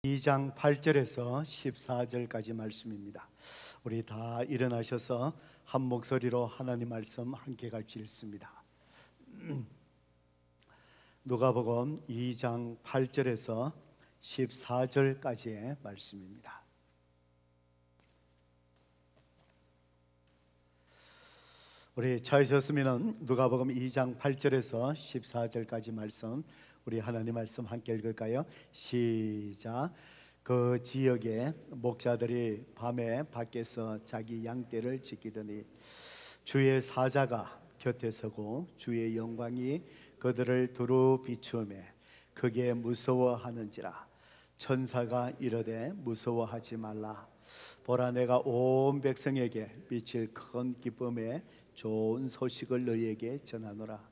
2장 8절에서 14절까지 말씀입니다. 우리 다 일어나셔서 한 목소리로 하나님 말씀 함께 같이 읽습니다. 누가복음 2장 8절에서 14절까지의 말씀입니다. 우리 찾으셨으면 누가복음 2장 8절에서 14절까지 말씀, 우리 하나님 말씀 함께 읽을까요? 시작. 그 지역에 목자들이 밤에 밖에서 자기 양떼를 지키더니 주의 사자가 곁에 서고 주의 영광이 그들을 두루 비추음에 크게 무서워하는지라. 천사가 이르되 무서워하지 말라. 보라, 내가 온 백성에게 미칠 큰 기쁨에 좋은 소식을 너희에게 전하노라.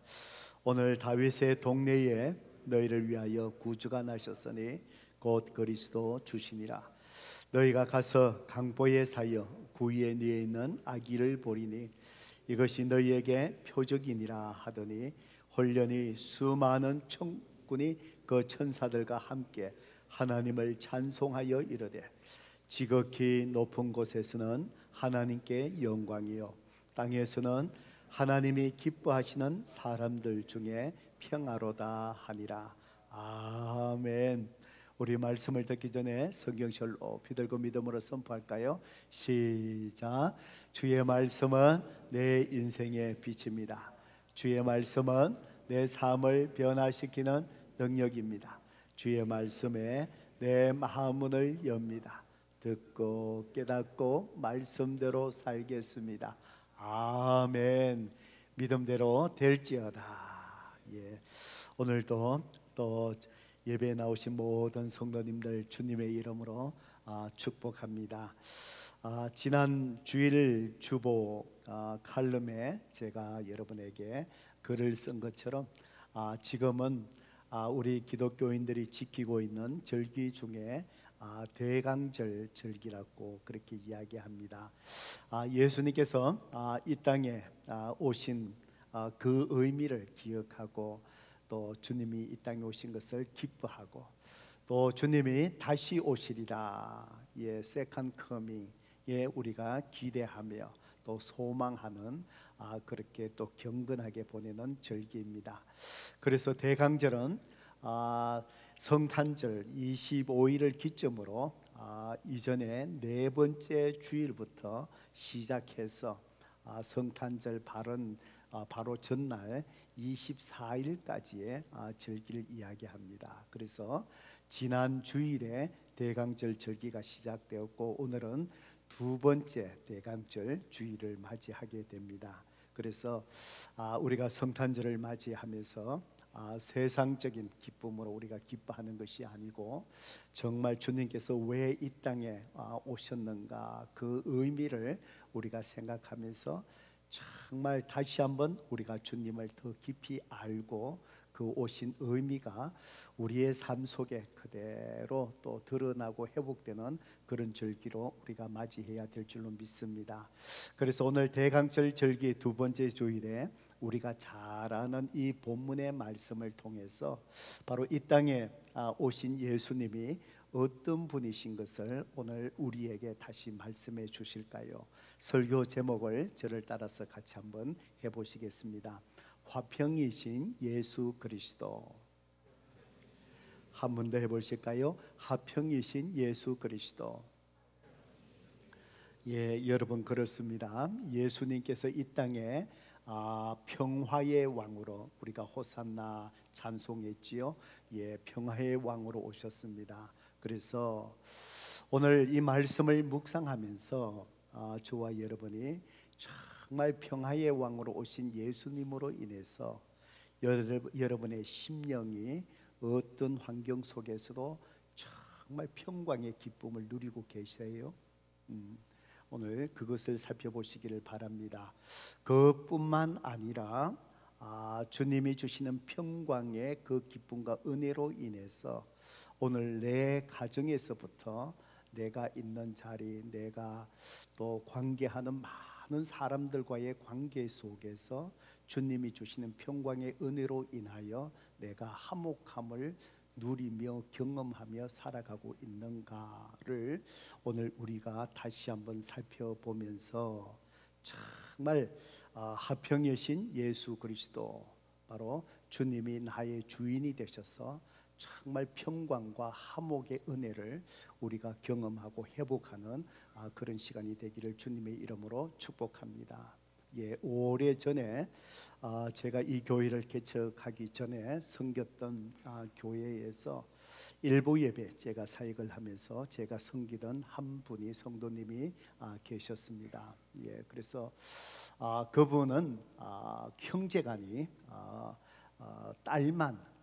오늘 다윗의 동네에 너희를 위하여 구주가 나셨으니 곧 그리스도 주시니라. 너희가 가서 강보에 사여 구유에 누워 있는 아기를 보리니 이것이 너희에게 표적이니라 하더니 홀련히 수많은 천군이 그 천사들과 함께 하나님을 찬송하여 이르되 지극히 높은 곳에서는 하나님께 영광이요 땅에서는 하나님이 기뻐하시는 사람들 중에 평화로다 하니라. 아멘. 우리 말씀을 듣기 전에 성경절로 비들고 믿음으로 선포할까요? 시작. 주의 말씀은 내 인생의 빛입니다. 주의 말씀은 내 삶을 변화시키는 능력입니다. 주의 말씀에 내 마음문을 엽니다. 듣고 깨닫고 말씀대로 살겠습니다. 아멘. 믿음대로 될지어다. 예. 오늘도 또 예배에 나오신 모든 성도님들 주님의 이름으로 축복합니다. 지난 주일 주보 칼럼에 제가 여러분에게 글을 쓴 것처럼 지금은 우리 기독교인들이 지키고 있는 절기 중에 대강절 절기라고 그렇게 이야기합니다. 예수님께서 이 땅에 오신 그 의미를 기억하고 또 주님이 이 땅에 오신 것을 기뻐하고 또 주님이 다시 오시리라, 세컨드 커밍에 우리가 기대하며 또 소망하는 그렇게 또 경건하게 보내는 절기입니다. 그래서 대강절은 성탄절 25일을 기점으로 이전에 네 번째 주일부터 시작해서 성탄절 바로 전날 24일까지의 절기를 이야기합니다. 그래서 지난 주일에 대강절 절기가 시작되었고 오늘은 두 번째 대강절 주일을 맞이하게 됩니다. 그래서 우리가 성탄절을 맞이하면서 세상적인 기쁨으로 우리가 기뻐하는 것이 아니고 정말 주님께서 왜 이 땅에 오셨는가 그 의미를 우리가 생각하면서 정말 다시 한번 우리가 주님을 더 깊이 알고 그 오신 의미가 우리의 삶 속에 그대로 또 드러나고 회복되는 그런 절기로 우리가 맞이해야 될 줄로 믿습니다. 그래서 오늘 대강절 절기 두 번째 주일에 우리가 잘 아는 이 본문의 말씀을 통해서 바로 이 땅에 오신 예수님이 어떤 분이신 것을 오늘 우리에게 다시 말씀해 주실까요? 설교 제목을 저를 따라서 같이 한번 해보시겠습니다. 화평이신 예수 그리스도. 한 번 더 해보실까요? 화평이신 예수 그리스도. 여러분 그렇습니다. 예수님께서 이 땅에 평화의 왕으로 우리가 호산나 찬송했지요. 평화의 왕으로 오셨습니다. 그래서 오늘 이 말씀을 묵상하면서 저와 여러분이 정말 평화의 왕으로 오신 예수님으로 인해서 여러분의 심령이 어떤 환경 속에서도 정말 평강의 기쁨을 누리고 계세요. 오늘 그것을 살펴보시기를 바랍니다. 그뿐만 아니라 주님이 주시는 평강의 그 기쁨과 은혜로 인해서 오늘 내 가정에서부터 내가 있는 자리, 내가 또 관계하는 많은 사람들과의 관계 속에서 주님이 주시는 평강의 은혜로 인하여 내가 화목함을 누리며 경험하며 살아가고 있는가를 오늘 우리가 다시 한번 살펴보면서 정말 화평이신 예수 그리스도, 바로 주님이 나의 주인이 되셔서 정말 평강과 화목의 은혜를 우리가 경험하고 회복하는 그런 시간이 되기를 주님의 이름으로 축복합니다. 오래전에 제가 이 교회를 개척하기 전에 섬겼던 교회에서 일부 예배 제가 사역을 하면서 제가 섬기던 한 분이 성도님이 계셨습니다. 그래서 그분은 형제간이 딸만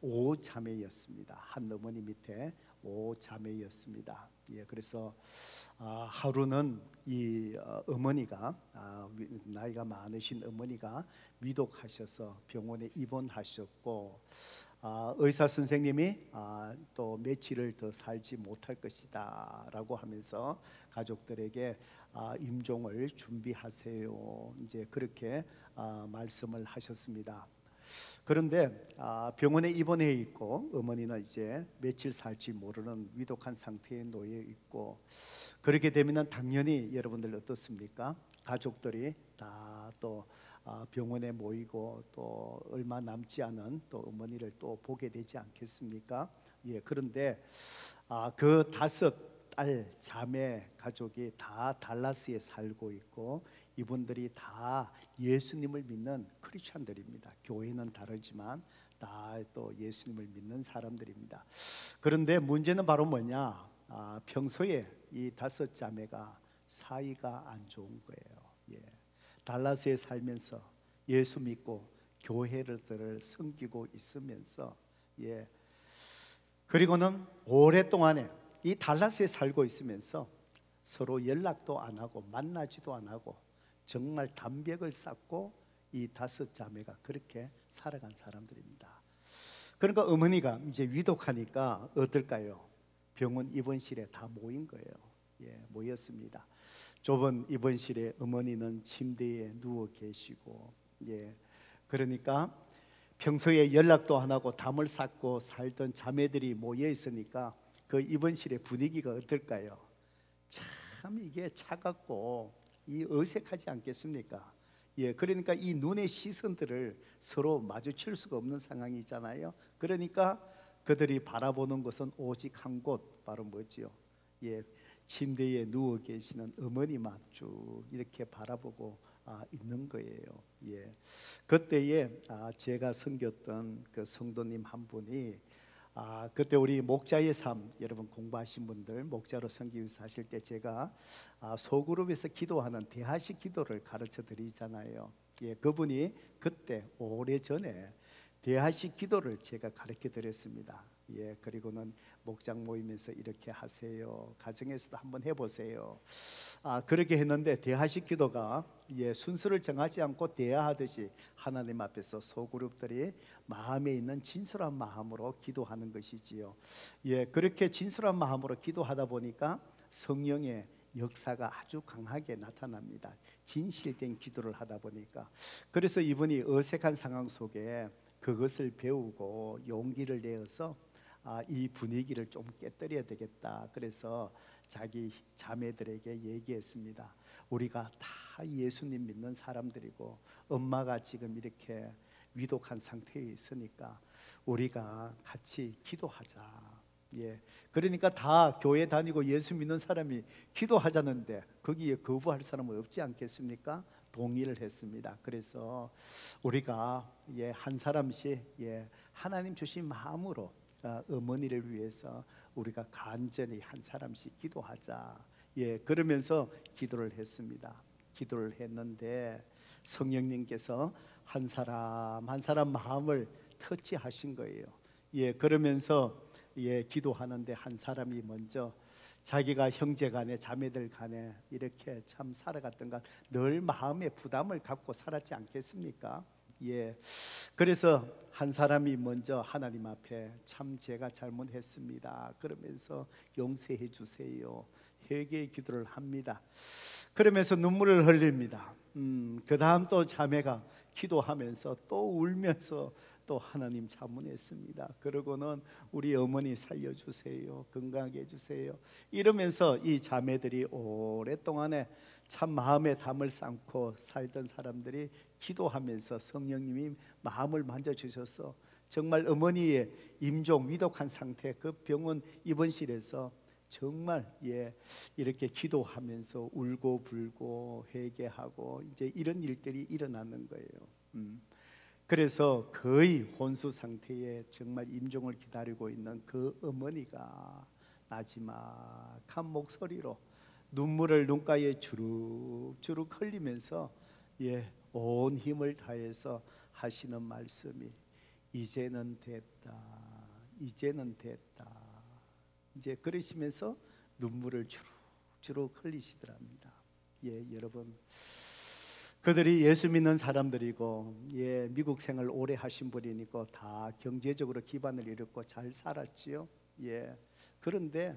5자매였습니다. 한 어머니 밑에 5자매였습니다. 그래서 하루는 이 어머니가 나이가 많으신 어머니가 위독하셔서 병원에 입원하셨고, 의사 선생님이 또 며칠을 더 살지 못할 것이다 라고 하면서 가족들에게 임종을 준비하세요, 이제 그렇게 말씀을 하셨습니다. 그런데 병원에 입원해 있고 어머니는 이제 며칠 살지 모르는 위독한 상태에 놓여 있고, 그렇게 되면 당연히 여러분들 어떻습니까? 가족들이 다 또 병원에 모이고 또 얼마 남지 않은 또 어머니를 또 보게 되지 않겠습니까? 그런데 그 5딸 자매 가족이 다 달라스에 살고 있고, 이분들이 다 예수님을 믿는 크리스천들입니다. 교회는 다르지만 다 또 예수님을 믿는 사람들입니다. 그런데 문제는 바로 뭐냐? 평소에 이 5자매가 사이가 안 좋은 거예요. 달라스에 살면서 예수 믿고 교회를 섬기고 있으면서 그리고는 오랫동안에 이 달라스에 살고 있으면서 서로 연락도 안 하고 만나지도 안 하고 정말 담백을 쌓고 이 5자매가 그렇게 살아간 사람들입니다. 그러니까 어머니가 이제 위독하니까 어떨까요? 병원 입원실에 다 모인 거예요. 모였습니다. 좁은 입원실에 어머니는 침대에 누워 계시고, 그러니까 평소에 연락도 안 하고 담을 쌓고 살던 자매들이 모여 있으니까 그 입원실의 분위기가 어떨까요? 참 이게 차갑고 이 어색하지 않겠습니까? 그러니까 이 눈의 시선들을 서로 마주칠 수가 없는 상황이잖아요. 그러니까 그들이 바라보는 것은 오직 한 곳, 바로 뭐지요? 침대에 누워 계시는 어머니만 쭉 이렇게 바라보고 있는 거예요. 그때에 제가 섬겼던 그 성도님 한 분이 그때 우리 목자의 삶, 여러분 공부하신 분들 목자로 섬기기 위해서 하실 때 제가 소그룹에서 기도하는 대하식 기도를 가르쳐 드리잖아요. 그분이 그때 오래전에 대하식 기도를 제가 가르쳐 드렸습니다. 그리고는 목장 모임에서 이렇게 하세요, 가정에서도 한번 해보세요. 그렇게 했는데 대하식 기도가 순서를 정하지 않고 대화하듯이 하나님 앞에서 소그룹들이 마음에 있는 진솔한 마음으로 기도하는 것이지요. 그렇게 진솔한 마음으로 기도하다 보니까 성령의 역사가 아주 강하게 나타납니다. 진실된 기도를 하다 보니까. 그래서 이분이 어색한 상황 속에 그것을 배우고 용기를 내어서 이 분위기를 좀 깨뜨려야 되겠다. 그래서 자기 자매들에게 얘기했습니다. 우리가 다 예수님 믿는 사람들이고 엄마가 지금 이렇게 위독한 상태에 있으니까 우리가 같이 기도하자. 그러니까 다 교회 다니고 예수 믿는 사람이 기도하자는데 거기에 거부할 사람은 없지 않겠습니까? 동의를 했습니다. 그래서 우리가 한 사람씩 하나님 주신 마음으로 어머니를 위해서 우리가 간절히 한 사람씩 기도하자. 그러면서 기도를 했습니다. 기도를 했는데 성령님께서 한 사람 한 사람 마음을 터치하신 거예요. 그러면서 기도하는데 한 사람이 먼저 자기가 형제 간에 자매들 간에 이렇게 참 살아갔던가 늘 마음의 부담을 갖고 살았지 않겠습니까? 그래서 한 사람이 먼저 하나님 앞에 참 제가 잘못했습니다 그러면서 용서해 주세요, 회개의 기도를 합니다. 그러면서 눈물을 흘립니다. 그 다음 또 자매가 기도하면서 또 울면서 또 하나님 자문했습니다. 그러고는 우리 어머니 살려주세요, 건강하게 해주세요 이러면서 이 자매들이 오랫동안에 참 마음에 담을 쌓고 살던 사람들이 기도하면서 성령님이 마음을 만져주셔서 정말 어머니의 임종 위독한 상태, 그 병원 입원실에서 정말 이렇게 기도하면서 울고 불고 회개하고 이제 이런 일들이 일어나는 거예요. 그래서 거의 혼수 상태에 정말 임종을 기다리고 있는 그 어머니가 나지막한 목소리로 눈물을 눈가에 주룩주룩 흘리면서 온 힘을 다해서 하시는 말씀이 이제는 됐다, 이제는 됐다. 이제 그러시면서 눈물을 주룩주룩 흘리시더랍니다. 여러분, 그들이 예수 믿는 사람들이고 미국 생활 오래 하신 분이니까 다 경제적으로 기반을 잃었고 잘 살았지요. 그런데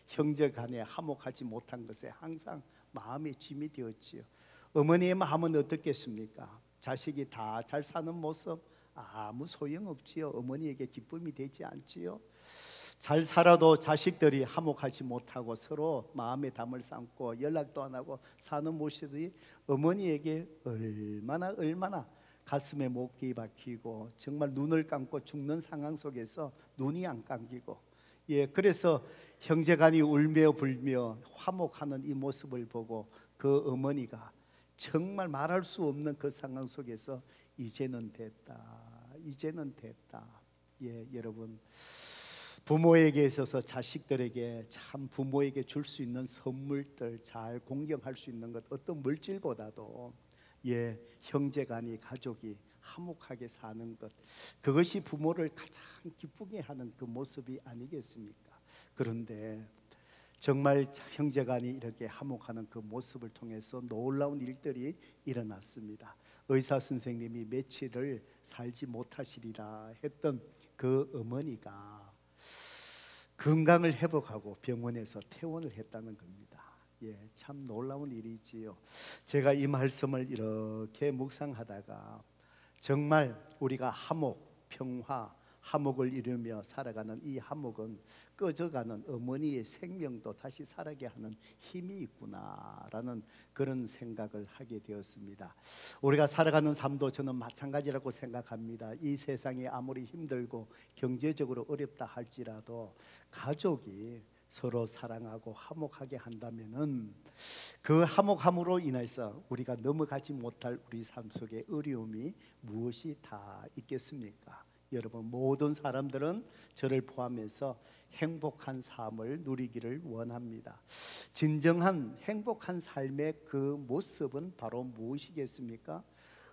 형제 간에 화목하지 못한 것에 항상 마음에 짐이 되었지요. 어머니의 마음은 어떻겠습니까? 자식이 다 잘 사는 모습 아무 소용없지요. 어머니에게 기쁨이 되지 않지요. 잘 살아도 자식들이 화목하지 못하고 서로 마음에 담을 쌓고 연락도 안 하고 사는 모습이 어머니에게 얼마나 가슴에 못기 박히고 정말 눈을 감고 죽는 상황 속에서 눈이 안 감기고 그래서 형제간이 울며 불며 화목하는 이 모습을 보고 그 어머니가 정말 말할 수 없는 그 상황 속에서 이제는 됐다, 이제는 됐다. 여러분, 부모에게 있어서 자식들에게 참 부모에게 줄 수 있는 선물들, 잘 공경할 수 있는 것, 어떤 물질보다도 형제간이 가족이 화목하게 사는 것, 그것이 부모를 가장 기쁘게 하는 그 모습이 아니겠습니까? 그런데 정말 형제간이 이렇게 화목하는 그 모습을 통해서 놀라운 일들이 일어났습니다. 의사 선생님이 며칠을 살지 못하시리라 했던 그 어머니가 건강을 회복하고 병원에서 퇴원을 했다는 겁니다. 참 놀라운 일이지요. 제가 이 말씀을 이렇게 묵상하다가 정말 우리가 화목, 평화, 화목을 이루며 살아가는 이 화목은 꺼져가는 어머니의 생명도 다시 살아게 하는 힘이 있구나라는 그런 생각을 하게 되었습니다. 우리가 살아가는 삶도 저는 마찬가지라고 생각합니다. 이 세상이 아무리 힘들고 경제적으로 어렵다 할지라도 가족이 서로 사랑하고 화목하게 한다면은 그 화목함으로 인해서 우리가 넘어가지 못할 우리 삶 속에 어려움이 무엇이 다 있겠습니까? 여러분, 모든 사람들은 저를 포함해서 행복한 삶을 누리기를 원합니다. 진정한 행복한 삶의 그 모습은 바로 무엇이겠습니까?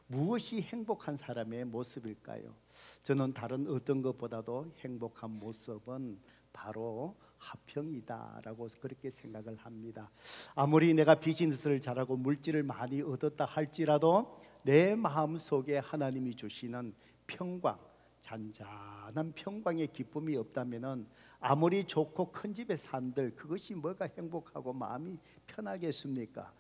무엇이 행복한 사람의 모습일까요? 저는 다른 어떤 것보다도 행복한 모습은 바로 화평이다라고 그렇게 생각을 합니다. 아무리 내가 비즈니스를 잘하고 물질을 많이 얻었다 할지라도 내 마음속에 하나님이 주시는 평강, 잔잔한 평강의 기쁨이 없다면은 아무리 좋고 큰 집에 산들 그것이 뭐가 행복하고 마음이 편하겠습니까?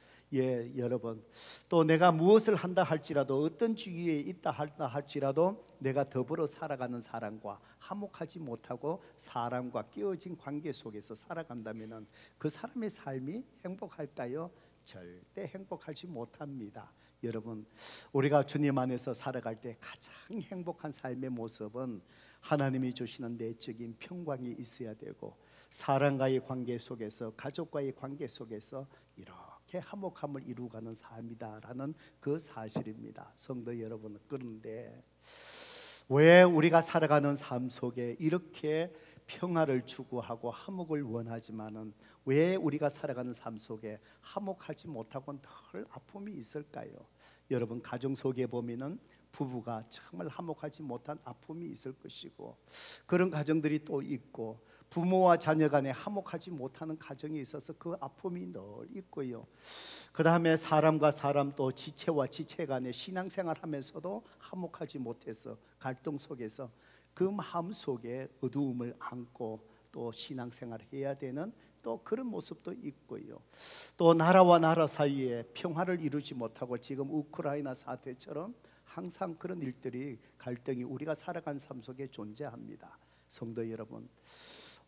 여러분, 또 내가 무엇을 한다 할지라도 어떤 주위에 있다 할지라도 내가 더불어 살아가는 사람과 화목하지 못하고 사람과 끼어진 관계 속에서 살아간다면은 그 사람의 삶이 행복할까요? 절대 행복하지 못합니다. 여러분, 우리가 주님 안에서 살아갈 때 가장 행복한 삶의 모습은 하나님이 주시는 내적인 평강이 있어야 되고 사람과의 관계 속에서, 가족과의 관계 속에서 이렇게 화목함을 이루어가는 삶이다라는 그 사실입니다. 성도 여러분, 그런데 왜 우리가 살아가는 삶 속에 이렇게 평화를 추구하고 화목을 원하지만은 왜 우리가 살아가는 삶 속에 화목하지 못하고 늘 아픔이 있을까요? 여러분, 가정 속에 보면은 부부가 정말 화목하지 못한 아픔이 있을 것이고 그런 가정들이 또 있고 부모와 자녀 간에 화목하지 못하는 가정이 있어서 그 아픔이 늘 있고요. 그 다음에 사람과 사람 또 지체와 지체 간에 신앙생활 하면서도 화목하지 못해서 갈등 속에서 그 마음 속에 어두움을 안고 또 신앙생활 해야 되는 또 그런 모습도 있고요. 또 나라와 나라 사이에 평화를 이루지 못하고 지금 우크라이나 사태처럼 항상 그런 일들이, 갈등이 우리가 살아간 삶 속에 존재합니다. 성도 여러분,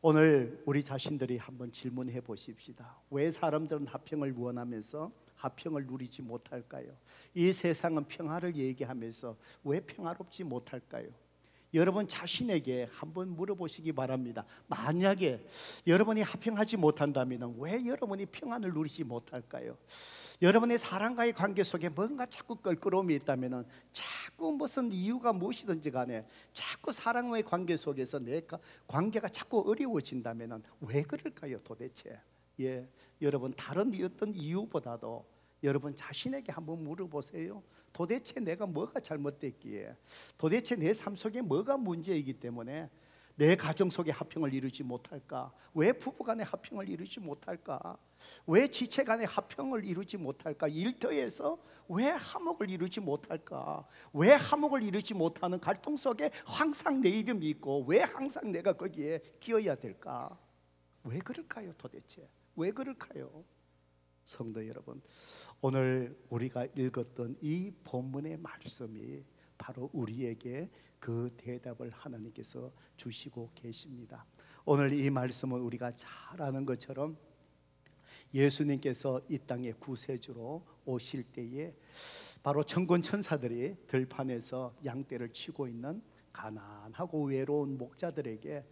오늘 우리 자신들이 한번 질문해 보십시다. 왜 사람들은 화평을 원하면서 화평을 누리지 못할까요? 이 세상은 평화를 얘기하면서 왜 평화롭지 못할까요? 여러분 자신에게 한번 물어보시기 바랍니다. 만약에 여러분이 화평하지 못한다면 왜 여러분이 평안을 누리지 못할까요? 여러분의 사람과의 관계 속에 뭔가 자꾸 껄끄러움이 있다면, 자꾸 무슨 이유가 무엇이든지 간에 자꾸 사람과의 관계 속에서 내 관계가 자꾸 어려워진다면 왜 그럴까요 도대체? 여러분 다른 어떤 이유보다도 여러분 자신에게 한번 물어보세요. 도대체 내가 뭐가 잘못됐기에, 도대체 내 삶 속에 뭐가 문제이기 때문에 내 가정 속에 화평을 이루지 못할까? 왜 부부간의 화평을 이루지 못할까? 왜 지체간의 화평을 이루지 못할까? 일터에서 왜 화목을 이루지 못할까? 왜 화목을 이루지 못하는 갈등 속에 항상 내 이름이 있고 왜 항상 내가 거기에 끼어야 될까? 왜 그럴까요 도대체? 왜 그럴까요? 성도 여러분, 오늘 우리가 읽었던 이 본문의 말씀이 바로 우리에게 그 대답을 하나님께서 주시고 계십니다. 오늘 이 말씀은 우리가 잘 아는 것처럼 예수님께서 이 땅에 구세주로 오실 때에 바로 천군 천사들이 들판에서 양떼를 치고 있는 가난하고 외로운 목자들에게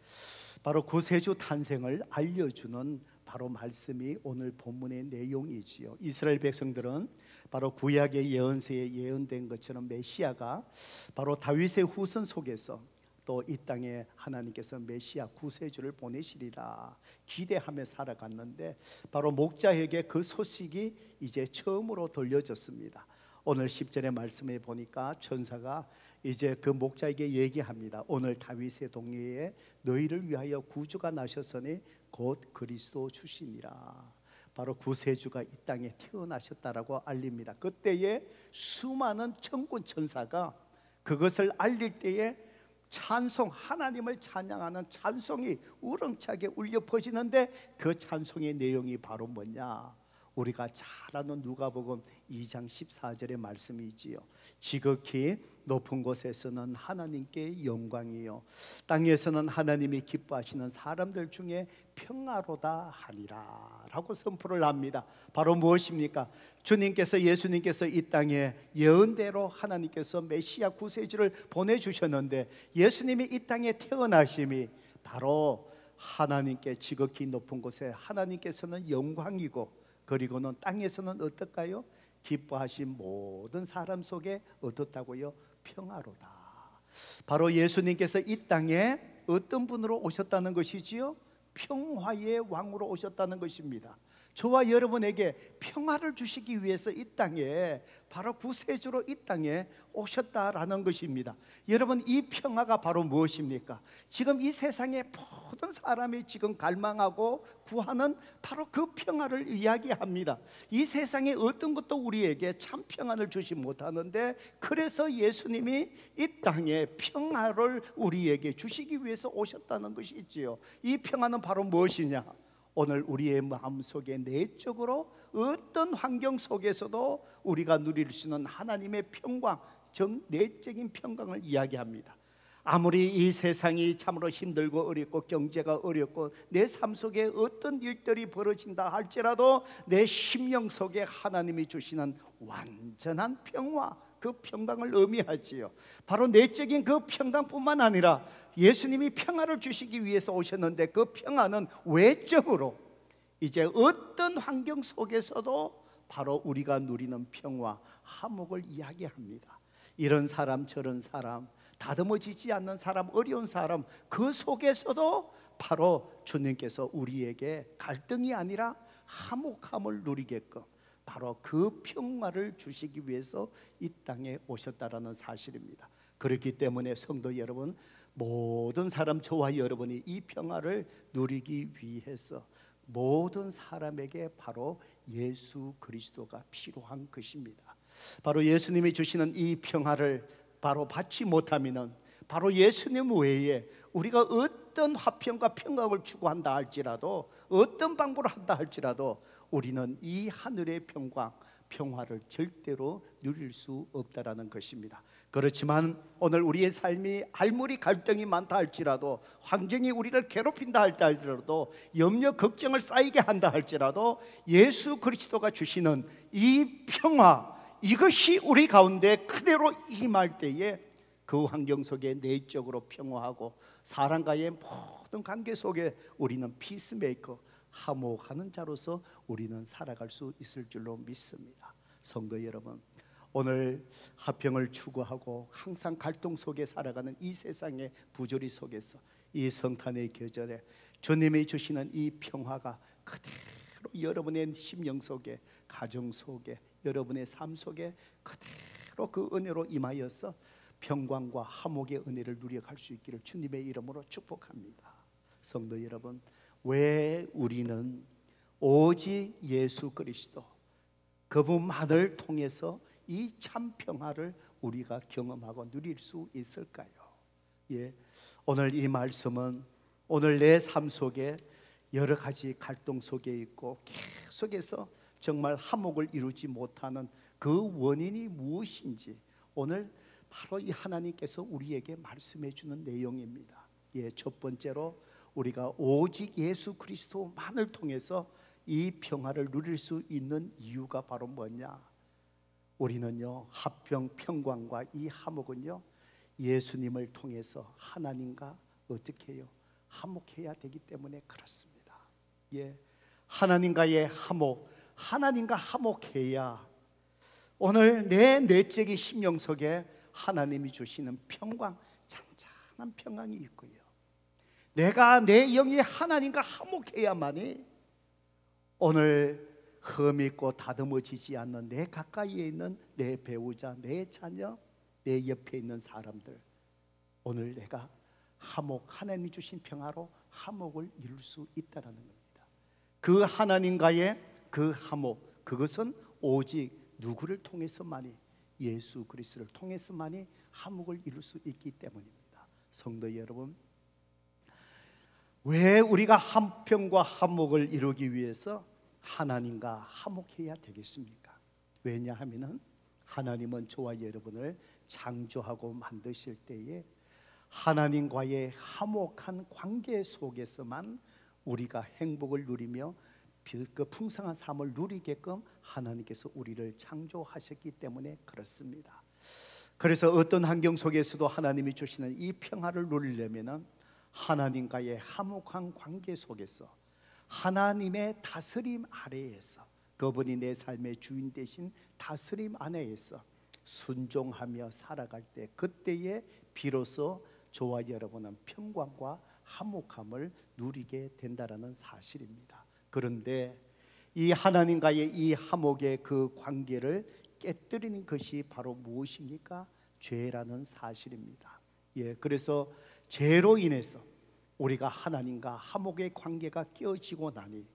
바로 구세주 탄생을 알려주는 바로 말씀이 오늘 본문의 내용이지요. 이스라엘 백성들은 바로 구약의 예언서에 예언된 것처럼 메시아가 바로 다윗의 후손 속에서 또 이 땅에 하나님께서 메시아 구세주를 보내시리라 기대하며 살아갔는데, 바로 목자에게 그 소식이 이제 처음으로 들려졌습니다. 오늘 10절의 말씀에 보니까 천사가 이제 그 목자에게 얘기합니다. 오늘 다윗의 동네에 너희를 위하여 구주가 나셨으니 곧 그리스도 주시니라. 바로 구세주가 이 땅에 태어나셨다라고 알립니다. 그때에 수많은 천군 천사가 그것을 알릴 때에 찬송, 하나님을 찬양하는 찬송이 우렁차게 울려 퍼지는데, 그 찬송의 내용이 바로 뭐냐? 우리가 잘 아는 누가복음 2장 14절의 말씀이지요. 지극히 높은 곳에서는 하나님께 영광이요, 땅에서는 하나님이 기뻐하시는 사람들 중에 평화로다 하니라 라고 선포를 합니다. 바로 무엇입니까? 주님께서, 예수님께서 이 땅에 예언대로 하나님께서 메시아 구세주를 보내주셨는데, 예수님이 이 땅에 태어나심이 바로 하나님께 지극히 높은 곳에 하나님께서는 영광이고, 그리고는 땅에서는 어떨까요? 기뻐하신 모든 사람 속에 어떻다고요? 평화로다. 바로 예수님께서 이 땅에 어떤 분으로 오셨다는 것이지요? 평화의 왕으로 오셨다는 것입니다. 저와 여러분에게 평화를 주시기 위해서 이 땅에, 바로 구세주로 이 땅에 오셨다라는 것입니다. 여러분, 이 평화가 바로 무엇입니까? 지금 이 세상의 모든 사람이 지금 갈망하고 구하는 바로 그 평화를 이야기합니다. 이 세상의 어떤 것도 우리에게 참 평안을 주지 못하는데, 그래서 예수님이 이 땅에 평화를 우리에게 주시기 위해서 오셨다는 것이지요. 이 평화는 바로 무엇이냐? 오늘 우리의 마음속에 내적으로 어떤 환경 속에서도 우리가 누릴 수 있는 하나님의 평강, 내적인 평강을 이야기합니다. 아무리 이 세상이 참으로 힘들고 어렵고 경제가 어렵고 내 삶 속에 어떤 일들이 벌어진다 할지라도 내 심령 속에 하나님이 주시는 완전한 평화, 그 평강을 의미하지요. 바로 내적인 그 평강뿐만 아니라 예수님이 평화를 주시기 위해서 오셨는데, 그 평화는 외적으로 이제 어떤 환경 속에서도 바로 우리가 누리는 평화, 화목을 이야기합니다. 이런 사람 저런 사람, 다듬어지지 않는 사람, 어려운 사람, 그 속에서도 바로 주님께서 우리에게 갈등이 아니라 화목함을 누리게끔 바로 그 평화를 주시기 위해서 이 땅에 오셨다라는 사실입니다. 그렇기 때문에 성도 여러분, 모든 사람, 저와 여러분이 이 평화를 누리기 위해서 모든 사람에게 바로 예수 그리스도가 필요한 것입니다. 바로 예수님이 주시는 이 평화를 바로 받지 못하면, 바로 예수님 외에 우리가 어떤 화평과 평강을 추구한다 할지라도, 어떤 방법을 한다 할지라도 우리는 이 하늘의 평강, 평화를 절대로 누릴 수 없다라는 것입니다. 그렇지만 오늘 우리의 삶이 아무리 갈등이 많다 할지라도, 환경이 우리를 괴롭힌다 할지라도, 염려 걱정을 쌓이게 한다 할지라도, 예수 그리스도가 주시는 이 평화, 이것이 우리 가운데 그대로 임할 때에 그 환경 속에 내적으로 평화하고 사람과의 모든 관계 속에 우리는 피스메이커, 화목하는 자로서 우리는 살아갈 수 있을 줄로 믿습니다. 성도 여러분, 오늘 화평을 추구하고 항상 갈등 속에 살아가는 이 세상의 부조리 속에서 이 성탄의 계절에 주님이 주시는 이 평화가 그대로 여러분의 심령 속에, 가정 속에, 여러분의 삶 속에 그대로 그 은혜로 임하여서 평강과 화목의 은혜를 누려갈 수 있기를 주님의 이름으로 축복합니다. 성도 여러분, 왜 우리는 오직 예수 그리스도 그분만을 통해서 이 참 평화를 우리가 경험하고 누릴 수 있을까요? 오늘 이 말씀은 오늘 내 삶 속에 여러 가지 갈등 속에 있고 계속해서 정말 화목을 이루지 못하는 그 원인이 무엇인지 오늘 바로 이 하나님께서 우리에게 말씀해 주는 내용입니다. 첫 번째로 우리가 오직 예수 그리스도만을 통해서 이 평화를 누릴 수 있는 이유가 바로 뭐냐? 우리는요, 화평, 평강과 이 화목은요, 예수님을 통해서 하나님과 어떻게 해요? 화목해야 되기 때문에 그렇습니다. 하나님과의 화목, 하나님과 화목해야 오늘 내 내적인 심령 속에 하나님이 주시는 평강, 잔잔한 평강이 있고요, 내가 내 영이 하나님과 화목해야만이 오늘 흠있고 다듬어지지 않는 내 가까이에 있는 내 배우자, 내 자녀, 내 옆에 있는 사람들, 오늘 내가 화목, 하나님이 주신 평화로 화목을 이룰 수 있다는 겁니다. 그 하나님과의 그 화목, 그것은 오직 누구를 통해서만이, 예수 그리스도를 통해서만이 화목을 이룰 수 있기 때문입니다. 성도 여러분, 왜 우리가 화평과 화목을 이루기 위해서 하나님과 화목해야 되겠습니까? 왜냐하면 하나님은 저와 여러분을 창조하고 만드실 때에 하나님과의 화목한 관계 속에서만 우리가 행복을 누리며 그 풍성한 삶을 누리게끔 하나님께서 우리를 창조하셨기 때문에 그렇습니다. 그래서 어떤 환경 속에서도 하나님이 주시는 이 평화를 누리려면 하나님과의 화목한 관계 속에서 하나님의 다스림 아래에서, 그분이 내 삶의 주인 되신 다스림 안에서 순종하며 살아갈 때, 그때에 비로소 저와 여러분은 평강과 화목함을 누리게 된다라는 사실입니다. 그런데 이 하나님과의 이 화목의 그 관계를 깨뜨리는 것이 바로 무엇입니까? 죄라는 사실입니다. 그래서 죄로 인해서 우리가 하나님과 화목의 관계가 깨어지고 나니,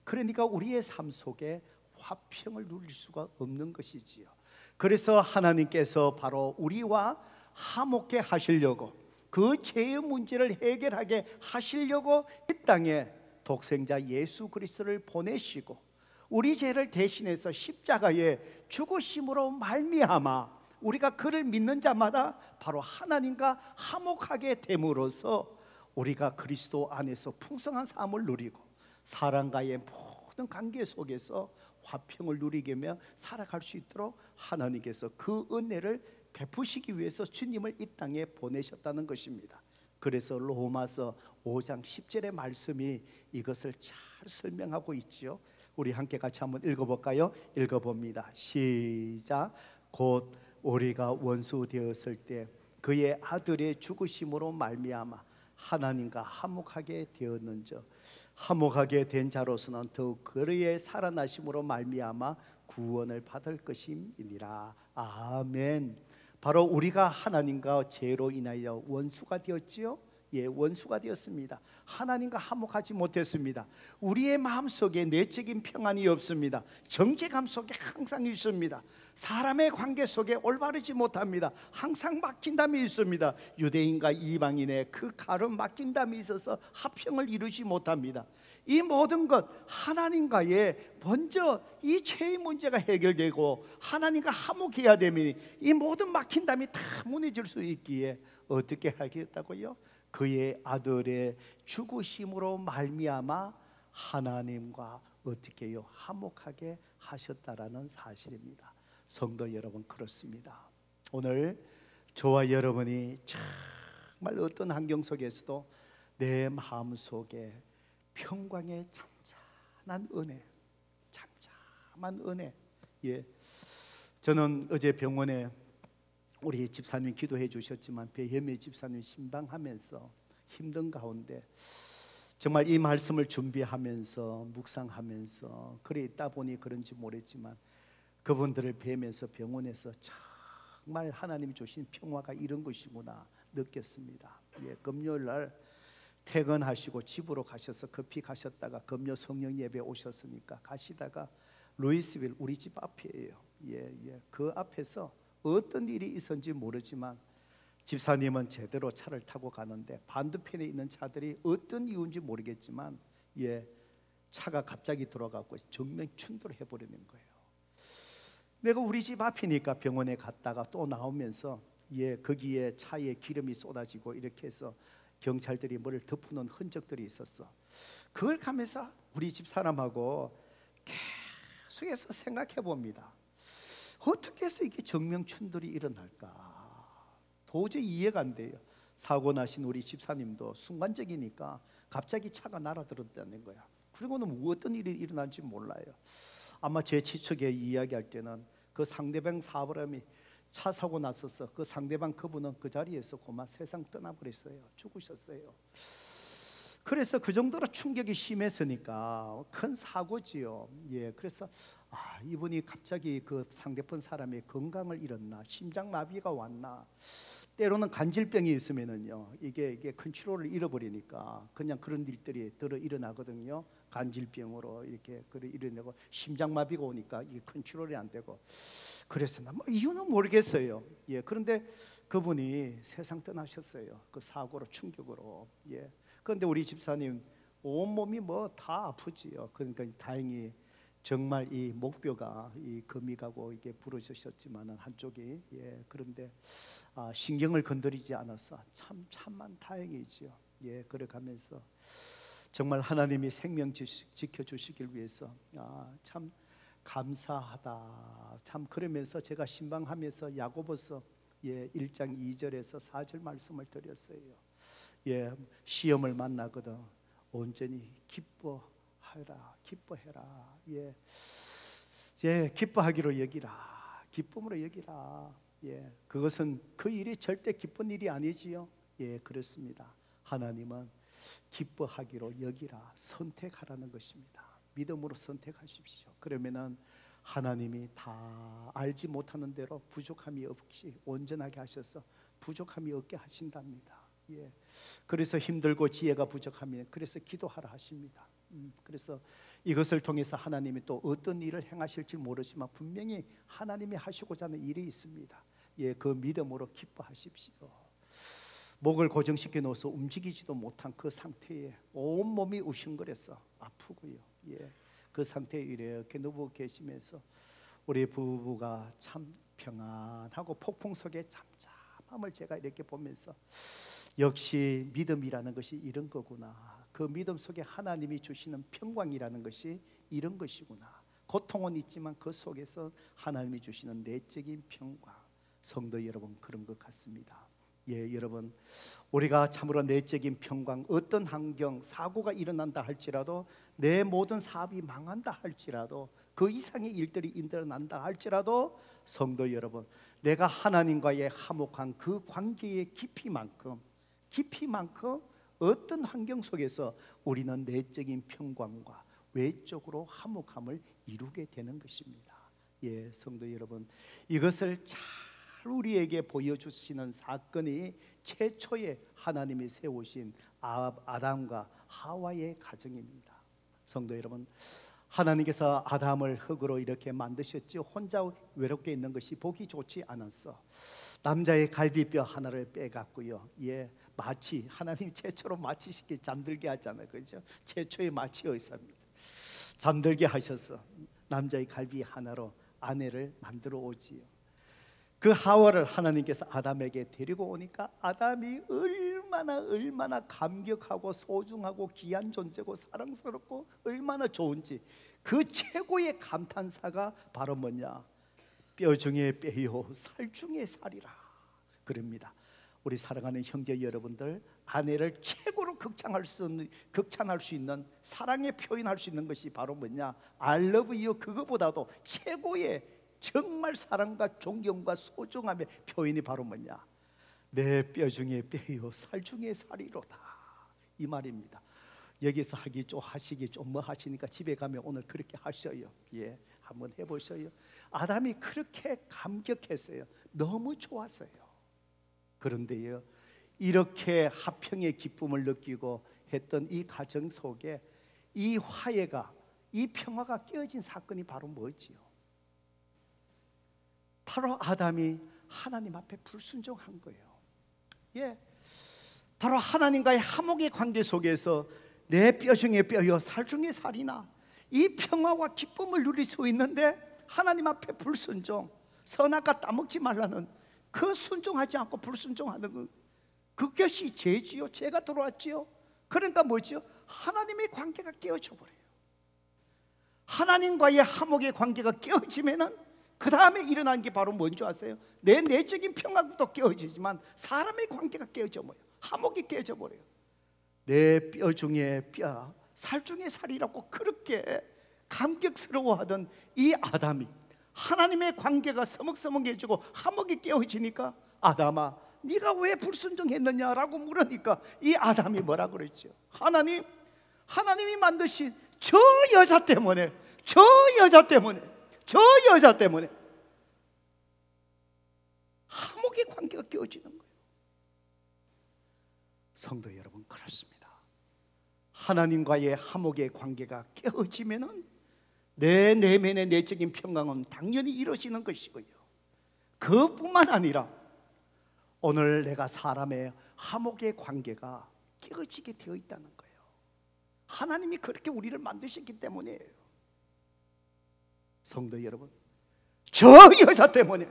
그러니까 우리의 삶 속에 화평을 누릴 수가 없는 것이지요. 그래서 하나님께서 바로 우리와 화목해 하시려고, 그 죄의 문제를 해결하게 하시려고 이 땅에 독생자 예수 그리스도를 보내시고 우리 죄를 대신해서 십자가에 죽으심으로 말미암아 우리가 그를 믿는 자마다 바로 하나님과 화목하게 됨으로써 우리가 그리스도 안에서 풍성한 삶을 누리고 사람과의 모든 관계 속에서 화평을 누리게며 살아갈 수 있도록 하나님께서 그 은혜를 베푸시기 위해서 주님을 이 땅에 보내셨다는 것입니다. 그래서 로마서 5장 10절의 말씀이 이것을 잘 설명하고 있지요. 우리 함께 같이 한번 읽어볼까요? 읽어봅니다. 시작. 곧 우리가 원수 되었을 때 그의 아들의 죽으심으로 말미암아 하나님과 화목하게 되었는즉 화목하게 된 자로서는 더욱 그의 살아나심으로 말미암아 구원을 받을 것임이니라. 아멘. 바로 우리가 하나님과 죄로 인하여 원수가 되었지요. 원수가 되었습니다. 하나님과 화목하지 못했습니다. 우리의 마음속에 내적인 평안이 없습니다. 정죄감 속에 항상 있습니다. 사람의 관계 속에 올바르지 못합니다. 항상 막힌담이 있습니다. 유대인과 이방인의 그 가름 막힌담이 있어서 합평을 이루지 못합니다. 이 모든 것 하나님과의 먼저 이 죄의 문제가 해결되고 하나님과 화목해야 되면 이 모든 막힌담이 다 무너질 수 있기에 어떻게 하겠다고요? 그의 아들의 죽으심으로 말미암아 하나님과 어떻게요? 화목하게 하셨다라는 사실입니다. 성도 여러분, 그렇습니다. 오늘 저와 여러분이 정말 어떤 환경 속에서도 내 마음속에 평강의 잠잠한 은혜, 잠잠한 은혜. 저는 어제 병원에 우리 집사님 기도해 주셨지만 배혜미 집사님 신방하면서 힘든 가운데 정말 이 말씀을 준비하면서 묵상하면서 그래 있다 보니 그런지 모르겠지만 그분들을 뵈면서 병원에서 정말 하나님이 주신 평화가 이런 것이구나 느꼈습니다. 금요일 날 퇴근하시고 집으로 가셔서 급히 가셨다가 금요 성령 예배 오셨으니까 가시다가 루이스빌 우리 집 앞이에요. 그 앞에서 어떤 일이 있었는지 모르지만 집사님은 제대로 차를 타고 가는데 반대편에 있는 차들이 어떤 이유인지 모르겠지만 차가 갑자기 들어가고 정면 충돌을 해버리는 거예요. 내가 우리 집 앞이니까 병원에 갔다가 또 나오면서 거기에 차에 기름이 쏟아지고 이렇게 해서 경찰들이 뭐를 덮어놓은 흔적들이 있었어. 그걸 가면서 우리 집 사람하고 계속해서 생각해 봅니다. 어떻게 해서 이게 정면 충돌이 일어날까? 도저히 이해가 안 돼요. 사고 나신 우리 집사님도 순간적이니까 갑자기 차가 날아들었다는 거야. 그리고는 어떤 일이 일어난지 몰라요. 아마 제 추측에 이야기할 때는 그 상대방 사람이 차 사고 났었어. 그 상대방 그분은 그 자리에서 그만 세상 떠나버렸어요. 죽으셨어요. 그래서 그 정도로 충격이 심했으니까 큰 사고지요. 그래서 이분이 갑자기 그 상대편 사람의 건강을 잃었나, 심장마비가 왔나, 때로는 간질병이 있으면은요 이게 컨트롤을 잃어버리니까 그냥 그런 일들이 일어나거든요. 간질병으로 이렇게 일어나고 심장마비가 오니까 이게 컨트롤이 안 되고 그래서 뭐 이유는 모르겠어요. 그런데 그분이 세상 떠나셨어요. 그 사고로 충격으로. 그런데 우리 집사님 온 몸이 뭐 다 아프지요. 그러니까 다행히 정말 이 목뼈가 이 금이 가고 이게 부러지셨지만은 한쪽이 그런데 신경을 건드리지 않아서 참만 다행이지요. 그래가면서 정말 하나님이 생명 지켜주시길 위해서 참 감사하다. 참 그러면서 제가 신방하면서 야고보서 1장 2절에서 4절 말씀을 드렸어요. 시험을 만나거든 온전히 기뻐하라, 기뻐해라. 기뻐하기로 여기라, 기쁨으로 여기라. 그것은 그 일이 절대 기쁜 일이 아니지요. 그렇습니다. 하나님은 기뻐하기로 여기라, 선택하라는 것입니다. 믿음으로 선택하십시오. 그러면은 하나님이 다 알지 못하는 대로 부족함이 없이 온전하게 하셔서 부족함이 없게 하신답니다. 그래서 힘들고 지혜가 부족하면 그래서 기도하라 하십니다. 그래서 이것을 통해서 하나님이 또 어떤 일을 행하실지 모르지만 분명히 하나님이 하시고자 하는 일이 있습니다. 그 믿음으로 기뻐하십시오. 목을 고정시켜 놓아서 움직이지도 못한 그 상태에 온 몸이 우신거려서 아프고요. 그 상태에 이렇게 누워 계시면서 우리 부부가 참 평안하고 폭풍 속에 잠잠함을 제가 이렇게 보면서 역시 믿음이라는 것이 이런 거구나. 그 믿음 속에 하나님이 주시는 평강이라는 것이 이런 것이구나. 고통은 있지만 그 속에서 하나님이 주시는 내적인 평강. 성도 여러분, 그런 것 같습니다. 여러분, 우리가 참으로 내적인 평강, 어떤 환경, 사고가 일어난다 할지라도, 내 모든 사업이 망한다 할지라도, 그 이상의 일들이 일어난다 할지라도, 성도 여러분, 내가 하나님과의 화목한 그 관계의 깊이만큼 어떤 환경 속에서 우리는 내적인 평강과 외적으로 화목함을 이루게 되는 것입니다. 성도 여러분, 이것을 잘 우리에게 보여주시는 사건이 최초의 하나님이 세우신 아담과 하와의 가정입니다. 성도 여러분, 하나님께서 아담을 흙으로 이렇게 만드셨죠. 혼자 외롭게 있는 것이 보기 좋지 않았어. 남자의 갈비뼈 하나를 빼갔고요. 예, 마취, 하나님 최초로 마취시켜 잠들게 하잖아요, 그렇죠? 최초의 마취 의사입니다. 잠들게 하셔서 남자의 갈비 하나로 아내를 만들어 오지요. 그 하와를 하나님께서 아담에게 데리고 오니까 아담이 얼마나 감격하고 소중하고 귀한 존재고 사랑스럽고 얼마나 좋은지, 그 최고의 감탄사가 바로 뭐냐? 뼈 중에 뼈요, 살 중에 살이라 그럽니다. 우리 사랑하는 형제 여러분들, 아내를 최고로 극찬할 수 있는, 사랑에 표현할 수 있는 것이 바로 뭐냐? I love you. 그거보다도 최고의 정말 사랑과 존경과 소중함의 표현이 바로 뭐냐? 내 뼈 중에 뼈요, 살 중에 살이로다, 이 말입니다. 여기서 하시기 좀 뭐 하시니까 집에 가면 오늘 그렇게 하셔요. 예, 한번 해보셔요. 아담이 그렇게 감격했어요. 너무 좋았어요. 그런데요, 이렇게 화평의 기쁨을 느끼고 했던 이 가정 속에 이 화해가, 이 평화가 깨어진 사건이 바로 뭐지요? 바로 아담이 하나님 앞에 불순종한 거예요. 예, 바로 하나님과의 화목의 관계 속에서 내 뼈 중에 뼈요, 살 중에 살이나, 이 평화와 기쁨을 누릴 수 있는데 하나님 앞에 불순종, 선악과 따먹지 말라는 그 순종하지 않고 불순종하는 것, 그것이 죄지요. 죄가 들어왔지요. 그러니까 뭐지요? 하나님의 관계가 깨어져 버려요. 하나님과의 화목의 관계가 깨어지면은 그 다음에 일어난 게 바로 뭔지 아세요? 내 내적인 평화도 깨어지지만 사람의 관계가 깨어져 버려요. 화목이 깨어져 버려요. 내 뼈 중에 뼈, 살 중에 살이라고 그렇게 감격스러워하던 이 아담이 하나님의 관계가 서먹서먹해지고 화목이 깨어지니까, 아담아, 네가 왜 불순종했느냐라고 물으니까 이 아담이 뭐라 그랬죠? 하나님이 만드신 저 여자 때문에 화목의 관계가 깨어지는 거예요. 성도 여러분, 그렇습니다. 하나님과의 화목의 관계가 깨어지면은 내 내면의 내적인 평강은 당연히 이루어지는 것이고요. 그뿐만 아니라 오늘 내가 사람의 화목의 관계가 깨어지게 되어 있다는 거예요. 하나님이 그렇게 우리를 만드셨기 때문이에요. 성도 여러분, 저 여자 때문에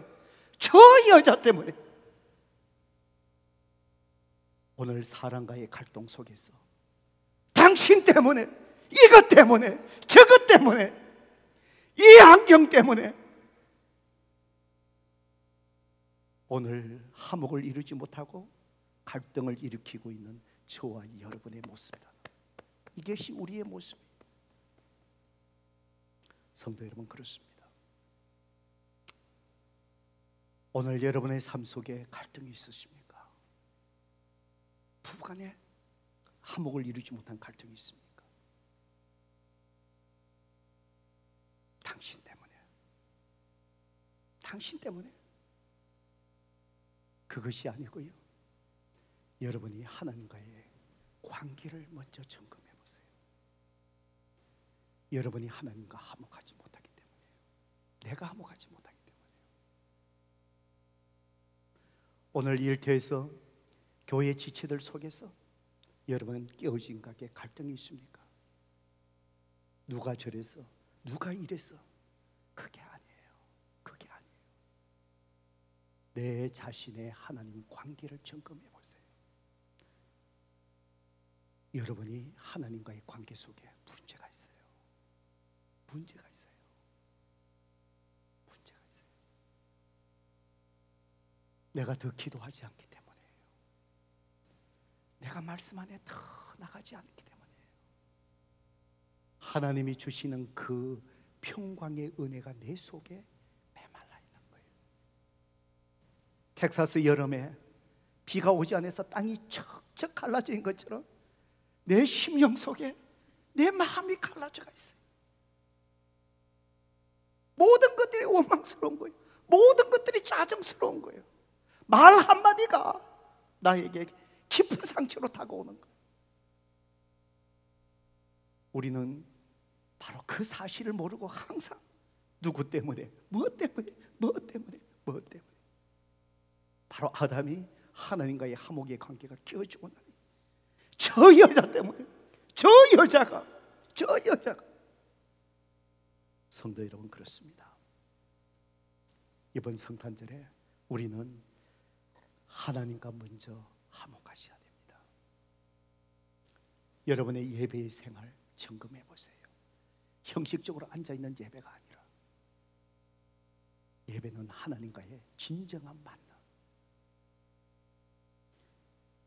오늘 사랑과의 갈등 속에서 당신 때문에, 이것 때문에, 저것 때문에, 이 안경 때문에 오늘 화목을 이루지 못하고 갈등을 일으키고 있는 저와 여러분의 모습이다. 이것이 우리의 모습입니다. 성도 여러분, 그렇습니다. 오늘 여러분의 삶 속에 갈등이 있으십니까? 부부간에 화목을 이루지 못한 갈등이 있습니까? 당신 때문에 그것이 아니고요, 여러분이 하나님과의 관계를 먼저 점검해 보세요. 여러분이 하나님과 화목하지 못하기 때문이에요. 내가 화목하지 못하기 때문이에요. 오늘 일터에서 교회 지체들 속에서 여러분 깨어진 가게 갈등이 있습니까? 누가 저래서, 누가 이래서, 그게 아니에요. 내 자신의 하나님 관계를 점검해 보세요. 여러분이 하나님과의 관계 속에 문제가 있어요. 내가 더 기도하지 않기 때문이에요. 내가 말씀 안에 더 나가지 않기 때문이에요. 하나님이 주시는 그 평강의 은혜가 내 속에 메말라 있는 거예요. 텍사스 여름에 비가 오지 않아서 땅이 척척 갈라진 것처럼 내 심령 속에 내 마음이 갈라져가 있어요. 모든 것들이 원망스러운 거예요. 모든 것들이 짜증스러운 거예요. 말 한마디가 나에게 깊은 상처로 다가오는 거예요. 우리는 바로 그 사실을 모르고 항상 누구 때문에, 무엇 때문에, 무엇 때문에, 무엇 때문에, 바로 아담이 하나님과의 화목의 관계가 깨어지고 나니 저 여자 때문에, 저 여자가 성도 여러분, 그렇습니다. 이번 성탄절에 우리는 하나님과 먼저 화목하셔야 됩니다. 여러분의 예배의 생활 점검해 보세요. 형식적으로 앉아있는 예배가 아니라 예배는 하나님과의 진정한 만남,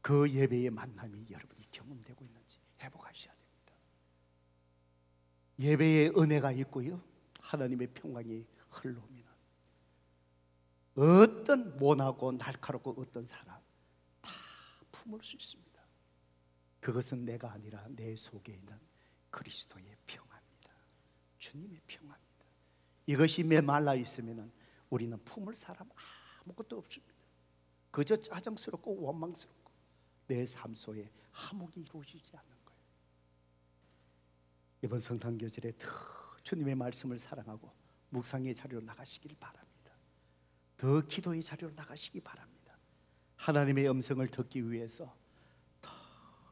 그 예배의 만남이 여러분이 경험되고 있는지 회복하셔야 됩니다. 예배의 은혜가 있고요, 하나님의 평강이 흘러오면 어떤 모나고 날카롭고 어떤 사람 다 품을 수 있습니다. 그것은 내가 아니라 내 속에 있는 그리스도의 평화입니다. 주님의 평화입니다. 이것이 메말라 있으면 우리는 품을 사람 아무것도 없습니다. 그저 짜증스럽고 원망스럽고 내 삶 속에 화목이 이루어지지 않는 거예요. 이번 성탄교절에 더 주님의 말씀을 사랑하고 묵상의 자리로 나가시길 바랍니다. 더 기도의 자리로 나가시기 바랍니다. 하나님의 음성을 듣기 위해서 더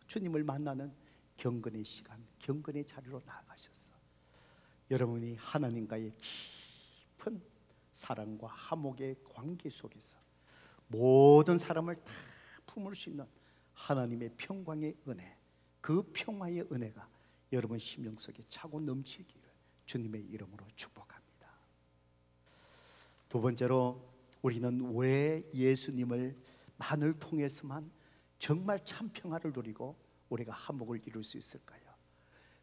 주님을 만나는 경건의 시간, 경건의 자리로 나아가셔서 여러분이 하나님과의 깊은 사랑과 화목의 관계 속에서 모든 사람을 다 품을 수 있는 하나님의 평강의 은혜, 그 평화의 은혜가 여러분 심령 속에 차고 넘치기를 주님의 이름으로 축복합니다. 두 번째로, 우리는 왜 예수님을 만을 통해서만 정말 참 평화를 누리고 우리가 화목을 이룰 수 있을까요?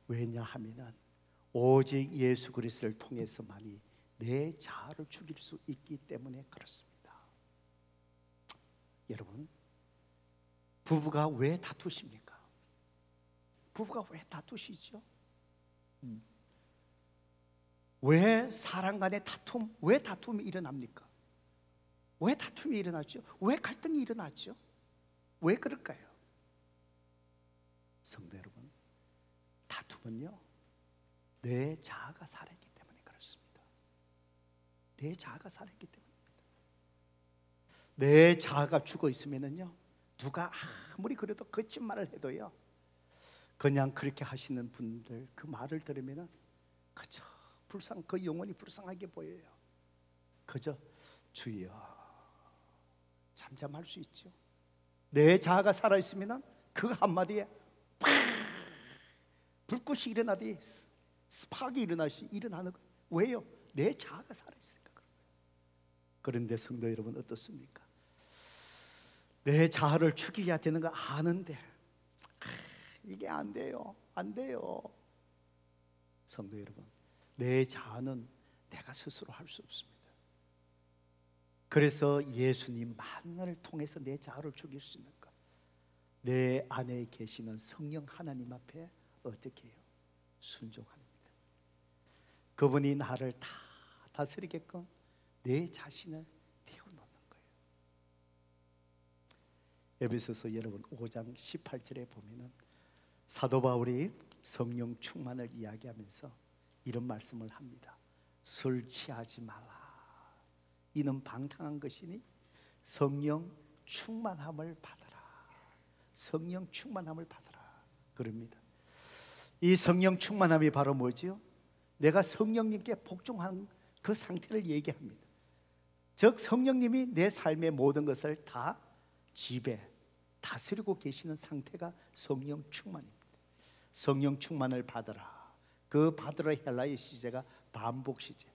왜냐하면 오직 예수 그리스도를 통해서만이 내 자아를 죽일 수 있기 때문에 그렇습니다. 여러분, 부부가 왜 다투십니까? 부부가 왜 다투시죠? 왜 사람 간의 다툼, 왜 다툼이 일어납니까? 왜 다툼이 일어나죠? 왜 갈등이 일어나죠? 왜 그럴까요? 성도 여러분, 다툼은요, 내 자아가 살아있기 때문에 그렇습니다. 내 자아가 살아있기 때문입니다. 내 자아가 죽어 있으면요, 누가 아무리 그래도 거짓말을 해도요, 그냥 그렇게 하시는 분들 그 말을 들으면 그저 그 영혼이 불쌍하게 보여요. 그저 주여 잠잠할 수 있죠. 내 자아가 살아있으면 그 한마디에 불꽃이 일어나듯이 스파크가 일어나는 거예요. 왜요? 내 자아가 살아있으니까 그런 거예요. 그런데 성도 여러분, 어떻습니까? 내 자아를 죽이게 되는 거 아는데 이게 안 돼요. 성도 여러분, 내 자아는 내가 스스로 할 수 없습니다. 그래서 예수님만을 통해서 내 자아를 죽일 수 있는 것, 내 안에 계시는 성령 하나님 앞에 어떻게 해요? 순종합니다. 그분이 나를 다 다스리게끔 내 자신을 태워놓는 거예요. 에베소서 여러분 5장 18절에 보면은 사도 바울이 성령 충만을 이야기하면서 이런 말씀을 합니다. 술 취하지 말라. 이는 방탕한 것이니 성령 충만함을 받아라. 성령 충만함을 받아라. 그럽니다. 이 성령 충만함이 바로 뭐지요? 내가 성령님께 복종한 그 상태를 얘기합니다. 즉 성령님이 내 삶의 모든 것을 다 지배, 다스리고 계시는 상태가 성령 충만입니다. 성령 충만을 받으라. 그 받으라 헬라의 시제가 반복 시제,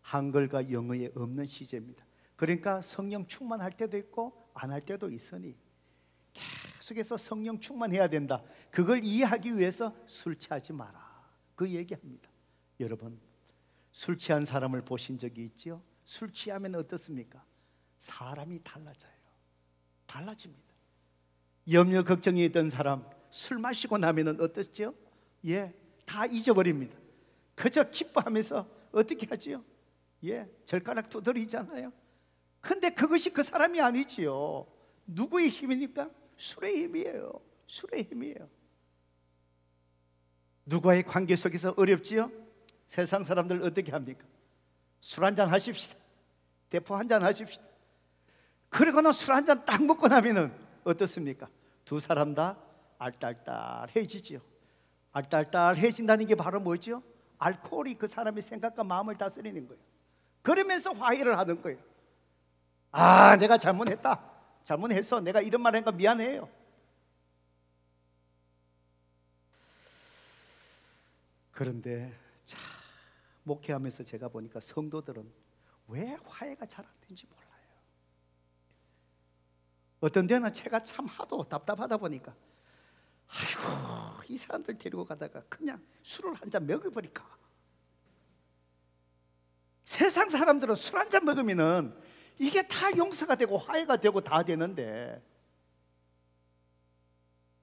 한글과 영어에 없는 시제입니다. 그러니까 성령 충만할 때도 있고 안 할 때도 있으니 계속해서 성령 충만해야 된다. 그걸 이해하기 위해서 술 취하지 마라. 그 얘기합니다. 여러분, 술 취한 사람을 보신 적이 있죠? 술 취하면 어떻습니까? 사람이 달라집니다. 염려 걱정이 있던 사람 술 마시고 나면 어떻죠? 다 잊어버립니다. 그저 기뻐하면서 어떻게 하지요? 젓가락 두드리잖아요. 근데 그것이 그 사람이 아니지요. 누구의 힘입니까? 술의 힘이에요. 술의 힘이에요. 누구와의 관계 속에서 어렵지요? 세상 사람들 어떻게 합니까? 술 한잔 하십시다. 대포 한잔 하십시다. 그러고는 술 한잔 딱 먹고 나면은 어떻습니까? 두 사람 다 알딸딸해지지요. 알딸딸해진다는 게 바로 뭐죠? 알코올이 그 사람의 생각과 마음을 다스리는 거예요. 그러면서 화해를 하는 거예요. 아, 내가 잘못했다. 잘못해서 내가 이런 말 하니까 미안해요. 그런데 참 목회하면서 제가 보니까 성도들은 왜 화해가 잘 안 되는지 몰라요. 어떤 데는 제가 참 하도 답답하다 보니까 아이고, 이 사람들 데리고 가다가 그냥 술을 한 잔 먹여버릴까. 세상 사람들은 술 한 잔 먹으면은 이게 다 용서가 되고 화해가 되고 다 되는데,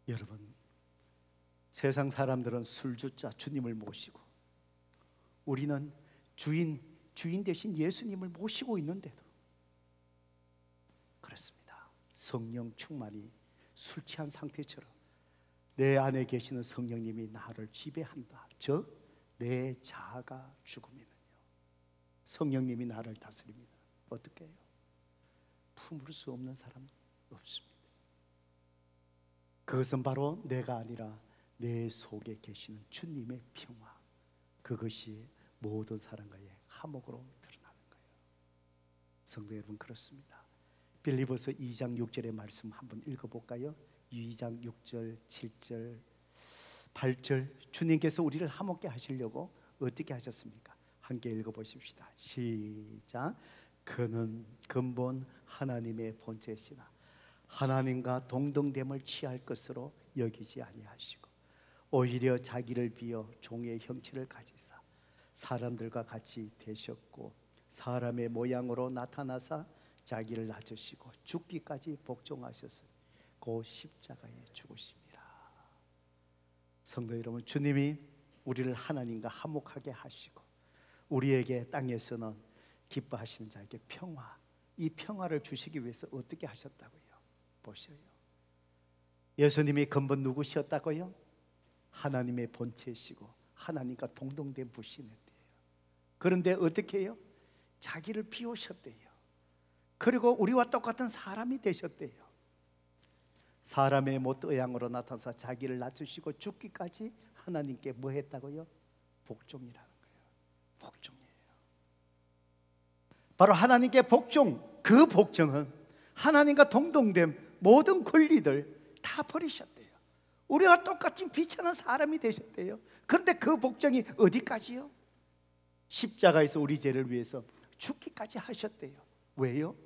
여러분, 세상 사람들은 술주자 주님을 모시고 우리는 주인 대신 예수님을 모시고 있는데도 그렇습니다. 성령 충만이 술 취한 상태처럼 내 안에 계시는 성령님이 나를 지배한다. 즉 내 자아가 죽으면은요, 성령님이 나를 다스립니다. 어떻게 해요? 품을 수 없는 사람 없습니다. 그것은 바로 내가 아니라 내 속에 계시는 주님의 평화, 그것이 모든 사람과의 화목으로 드러나는 거예요. 성도 여러분, 그렇습니다. 빌립보서 2장 6절의 말씀 한번 읽어볼까요? 2장 6절, 7절, 8절. 주님께서 우리를 화목게 하시려고 어떻게 하셨습니까? 함께 읽어보십시다. 시작. 그는 근본 하나님의 본체시나 하나님과 동등됨을 취할 것으로 여기지 아니하시고 오히려 자기를 비어 종의 형체를 가지사 사람들과 같이 되셨고 사람의 모양으로 나타나사 자기를 낮추시고 죽기까지 복종하셨으니 그 십자가에 죽으십니다. 성도 여러분, 주님이 우리를 하나님과 화목하게 하시고 우리에게 땅에서는 기뻐하시는 자에게 평화, 이 평화를 주시기 위해서 어떻게 하셨다고요? 보셔요. 예수님이 근본 누구셨다고요? 하나님의 본체시고 하나님과 동등된 분이셨대요. 그런데 어떻게 해요? 자기를 비우셨대요. 그리고 우리와 똑같은 사람이 되셨대요. 사람의 모양으로 나타나서 자기를 낮추시고 죽기까지 하나님께 뭐 했다고요? 복종이라는 거예요. 복종이에요. 바로 하나님께 복종, 그 복종은 하나님과 동등됨 모든 권리들 다 버리셨대요. 우리와 똑같은 비천한 사람이 되셨대요. 그런데 그 복종이 어디까지요? 십자가에서 우리 죄를 위해서 죽기까지 하셨대요. 왜요?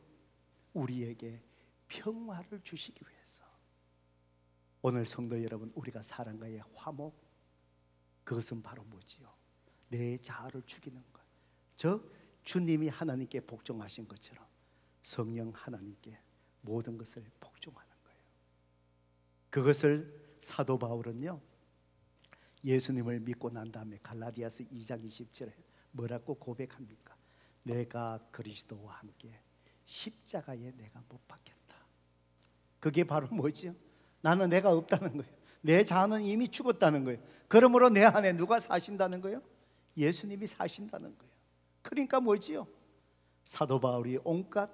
우리에게 평화를 주시기 위해서. 오늘 성도 여러분, 우리가 사람과의 화목, 그것은 바로 뭐지요? 내 자아를 죽이는 것. 즉 주님이 하나님께 복종하신 것처럼 성령 하나님께 모든 것을 복종하는 거예요. 그것을 사도 바울은요, 예수님을 믿고 난 다음에 갈라디아서 2장 20절에 뭐라고 고백합니까? 내가 그리스도와 함께 십자가에 내가 못 박혔다. 그게 바로 뭐지요? 나는 내가 없다는 거예요. 내 자아는 이미 죽었다는 거예요. 그러므로 내 안에 누가 사신다는 거예요? 예수님이 사신다는 거예요. 그러니까 뭐지요? 사도 바울이 온갖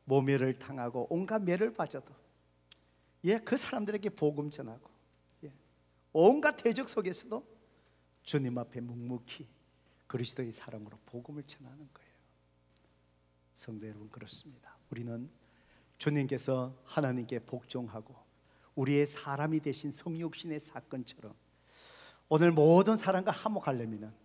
모멸을 당하고 온갖 매를 받아도 그 사람들에게 복음 전하고 온갖 대적 속에서도 주님 앞에 묵묵히 그리스도의 사랑으로 복음을 전하는 거예요. 성도 여러분, 그렇습니다. 우리는 주님께서 하나님께 복종하고 우리의 사람이 되신 성육신의 사건처럼 오늘 모든 사람과 화목하려면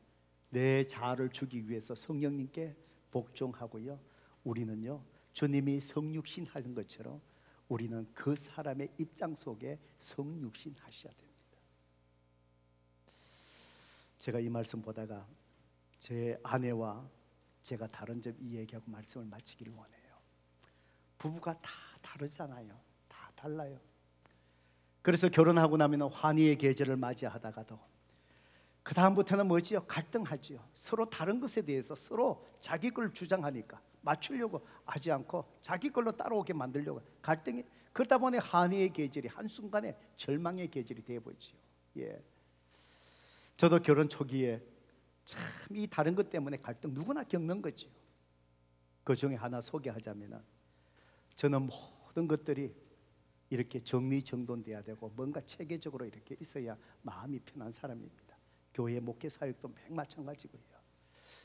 내 자아를 주기 위해서 성령님께 복종하고요, 우리는요 주님이 성육신 하는 것처럼 우리는 그 사람의 입장 속에 성육신 하셔야 됩니다. 제가 이 말씀 보다가 제 아내와 제가 다른 점 이야기하고 말씀을 마치기를 원해요. 부부가 다 다르잖아요. 다 달라요. 그래서 결혼하고 나면 환희의 계절을 맞이하다가도 그 다음부터는 뭐지요? 갈등하지요. 서로 다른 것에 대해서 서로 자기 걸 주장하니까 맞추려고 하지 않고 자기 걸로 따라오게 만들려고 갈등이. 그러다 보니 한의의 계절이 한순간에 절망의 계절이 되어버리지요. 예. 저도 결혼 초기에 참 이 다른 것 때문에 갈등 누구나 겪는 거죠. 그 중에 하나 소개하자면은, 저는 모든 것들이 이렇게 정리정돈돼야 되고 뭔가 체계적으로 이렇게 있어야 마음이 편한 사람입니다. 교회 목회 사역도 마찬가지고요.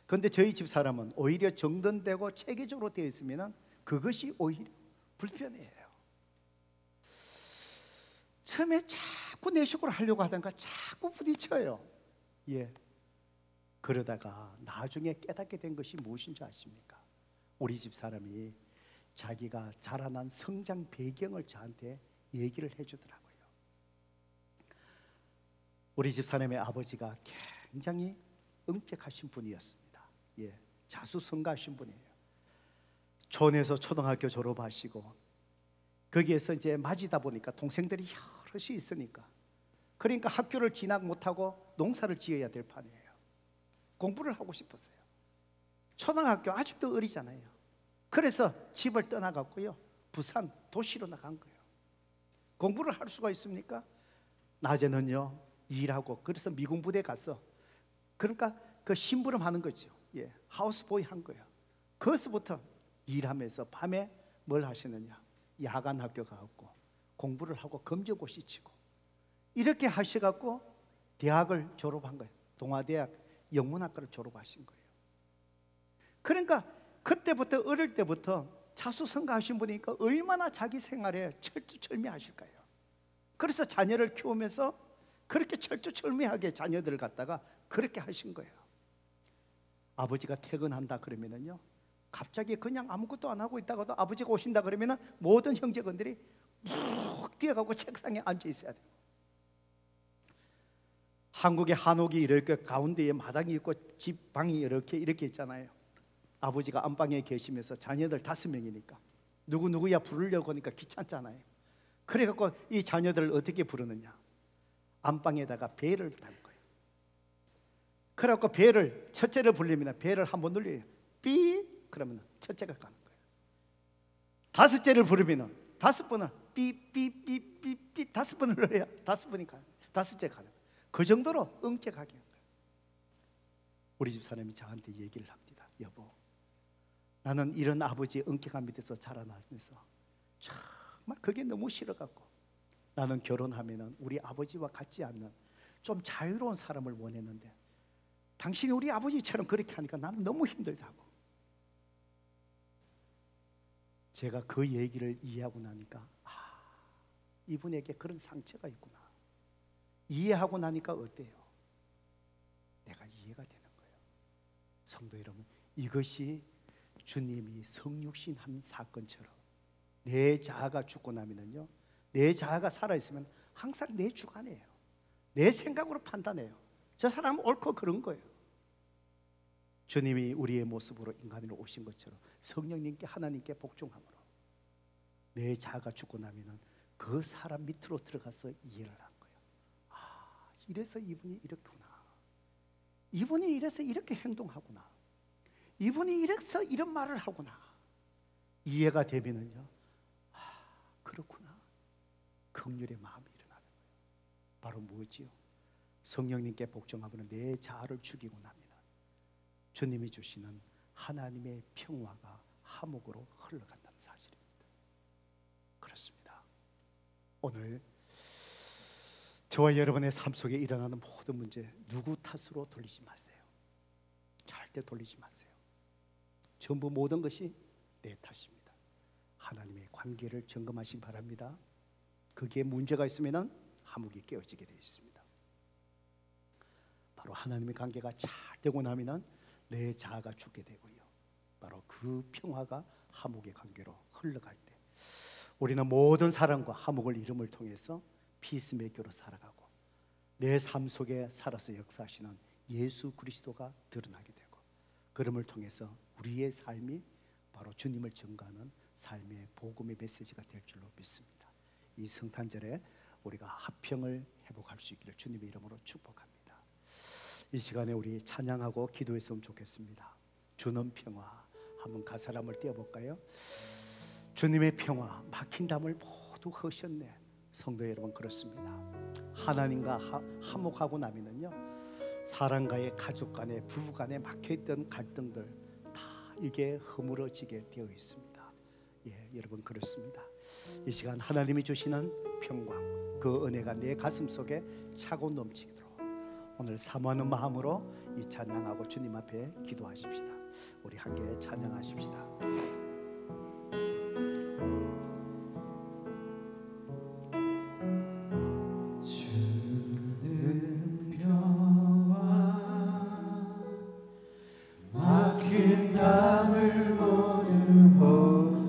그런데 저희 집 사람은 오히려 정돈되고 체계적으로 되어 있으면 그것이 오히려 불편해요. 처음에 자꾸 내 식으로 하려고 하다가 자꾸 부딪혀요. 예. 그러다가 나중에 깨닫게 된 것이 무엇인지 아십니까? 우리 집 사람이 자기가 자라난 성장 배경을 저한테 얘기를 해주더라고요. 우리 집 사람의 아버지가 굉장히 엄격하신 분이었습니다. 예, 자수성가하신 분이에요. 촌에서 초등학교 졸업하시고 거기에서 이제 맞이다 보니까 동생들이 여럿이 있으니까, 그러니까 학교를 진학 못하고 농사를 지어야 될 판이에요. 공부를 하고 싶었어요. 초등학교 아직도 어리잖아요. 그래서 집을 떠나갔고요, 부산 도시로 나간 거예요. 공부를 할 수가 있습니까? 낮에는요 일하고, 그래서 미군 부대 가서, 그러니까 그 심부름 하는 거죠. 예, 하우스보이 한 거예요. 거기서부터 일하면서 밤에 뭘 하시느냐, 야간 학교 가고 공부를 하고 검정고시 치고 이렇게 하셔갖고 대학을 졸업한 거예요. 동아대학 영문학과를 졸업하신 거예요. 그러니까 그때부터, 어릴 때부터 자수성가하신 분이니까 얼마나 자기 생활에 철두철미하실까요? 그래서 자녀를 키우면서 그렇게 철두철미하게 자녀들을 갖다가 그렇게 하신 거예요. 아버지가 퇴근한다 그러면은요, 갑자기 그냥 아무것도 안 하고 있다가도 아버지가 오신다 그러면은 모든 형제건들이 묵 뛰어가고 책상에 앉아 있어야 돼요. 한국의 한옥이 이렇게 가운데에 마당이 있고 집 방이 이렇게 있잖아요. 아버지가 안방에 계시면서 자녀들 5명이니까 누구누구야 부르려고 하니까 귀찮잖아요. 그래갖고 이 자녀들을 어떻게 부르느냐, 안방에다가 벨을 달 거예요. 그래갖고 벨을, 첫째를 부르면 벨을 한번 눌려요. 삐 그러면 첫째가 가는 거예요. 다섯째를 부르면 5번을 삐삐삐삐삐 5번을 눌러야 5번이 가는 거예요. 다섯째 가는 거예요. 그 정도로 엄격하게 한 거예요. 우리 집 사람이 저한테 얘기를 합니다. 여보, 나는 이런 아버지의 엄격한 밑에서 자라나면서 정말 그게 너무 싫어갖고 나는 결혼하면은 우리 아버지와 같지 않는 좀 자유로운 사람을 원했는데 당신이 우리 아버지처럼 그렇게 하니까 나는 너무 힘들다고. 제가 그 얘기를 이해하고 나니까 이분에게 그런 상처가 있구나. 이해하고 나니까 어때요? 내가 이해가 되는 거예요. 성도 여러분, 이것이 주님이 성육신한 사건처럼 내 자아가 죽고 나면은요, 내 자아가 살아있으면 항상 내 주관이에요. 내 생각으로 판단해요. 저 사람은 옳고 그런 거예요. 주님이 우리의 모습으로 인간으로 오신 것처럼 성령님께, 하나님께 복종함으로 내 자아가 죽고 나면은 그 사람 밑으로 들어가서 이해를 한 거예요. 이래서 이분이 이렇구나. 이분이 이래서 이렇게 행동하구나. 이분이 이래서 이런 말을 하구나. 이해가 되면은요, 그렇구나. 긍휼의 마음이 일어나는 거예요. 바로 뭐지요? 성령님께 복종하면 내 자아를 죽이고 나면 주님이 주시는 하나님의 평화가 화목으로 흘러간다는 사실입니다. 그렇습니다. 오늘 저와 여러분의 삶 속에 일어나는 모든 문제 누구 탓으로 돌리지 마세요. 절대 돌리지 마세요. 전부 모든 것이 내 탓입니다. 하나님의 관계를 점검하시기 바랍니다. 거기에 문제가 있으면 화목이 깨어지게 되어 있습니다. 바로 하나님의 관계가 잘 되고 나면 내 자아가 죽게 되고요, 바로 그 평화가 화목의 관계로 흘러갈 때 우리는 모든 사람과 화목을 이름을 통해서 피스메이커로 살아가고 내 삶 속에 살아서 역사하시는 예수 그리스도가 드러나게 되고, 그름을 통해서 우리의 삶이 바로 주님을 증거하는 삶의 복음의 메시지가 될 줄로 믿습니다. 이 성탄절에 우리가 화평을 회복할 수 있기를 주님의 이름으로 축복합니다. 이 시간에 우리 찬양하고 기도했으면 좋겠습니다. 주는 평화, 한번 가사를 한번 띄워볼까요? 주님의 평화, 막힌 담을 모두 허셨네. 성도 여러분, 그렇습니다. 하나님과 화목하고 나면은요, 사람과의, 가족 간의, 부부 간에 막혀있던 갈등들 다 이게 허물어지게 되어 있습니다. 예, 여러분, 그렇습니다. 이 시간 하나님이 주시는 평강, 그 은혜가 내 가슴 속에 차고 넘치도록 오늘 사모하는 마음으로 이 찬양하고 주님 앞에 기도하십시다. 우리 함께 찬양하십시다. 주는 평화 막힌 담을 모두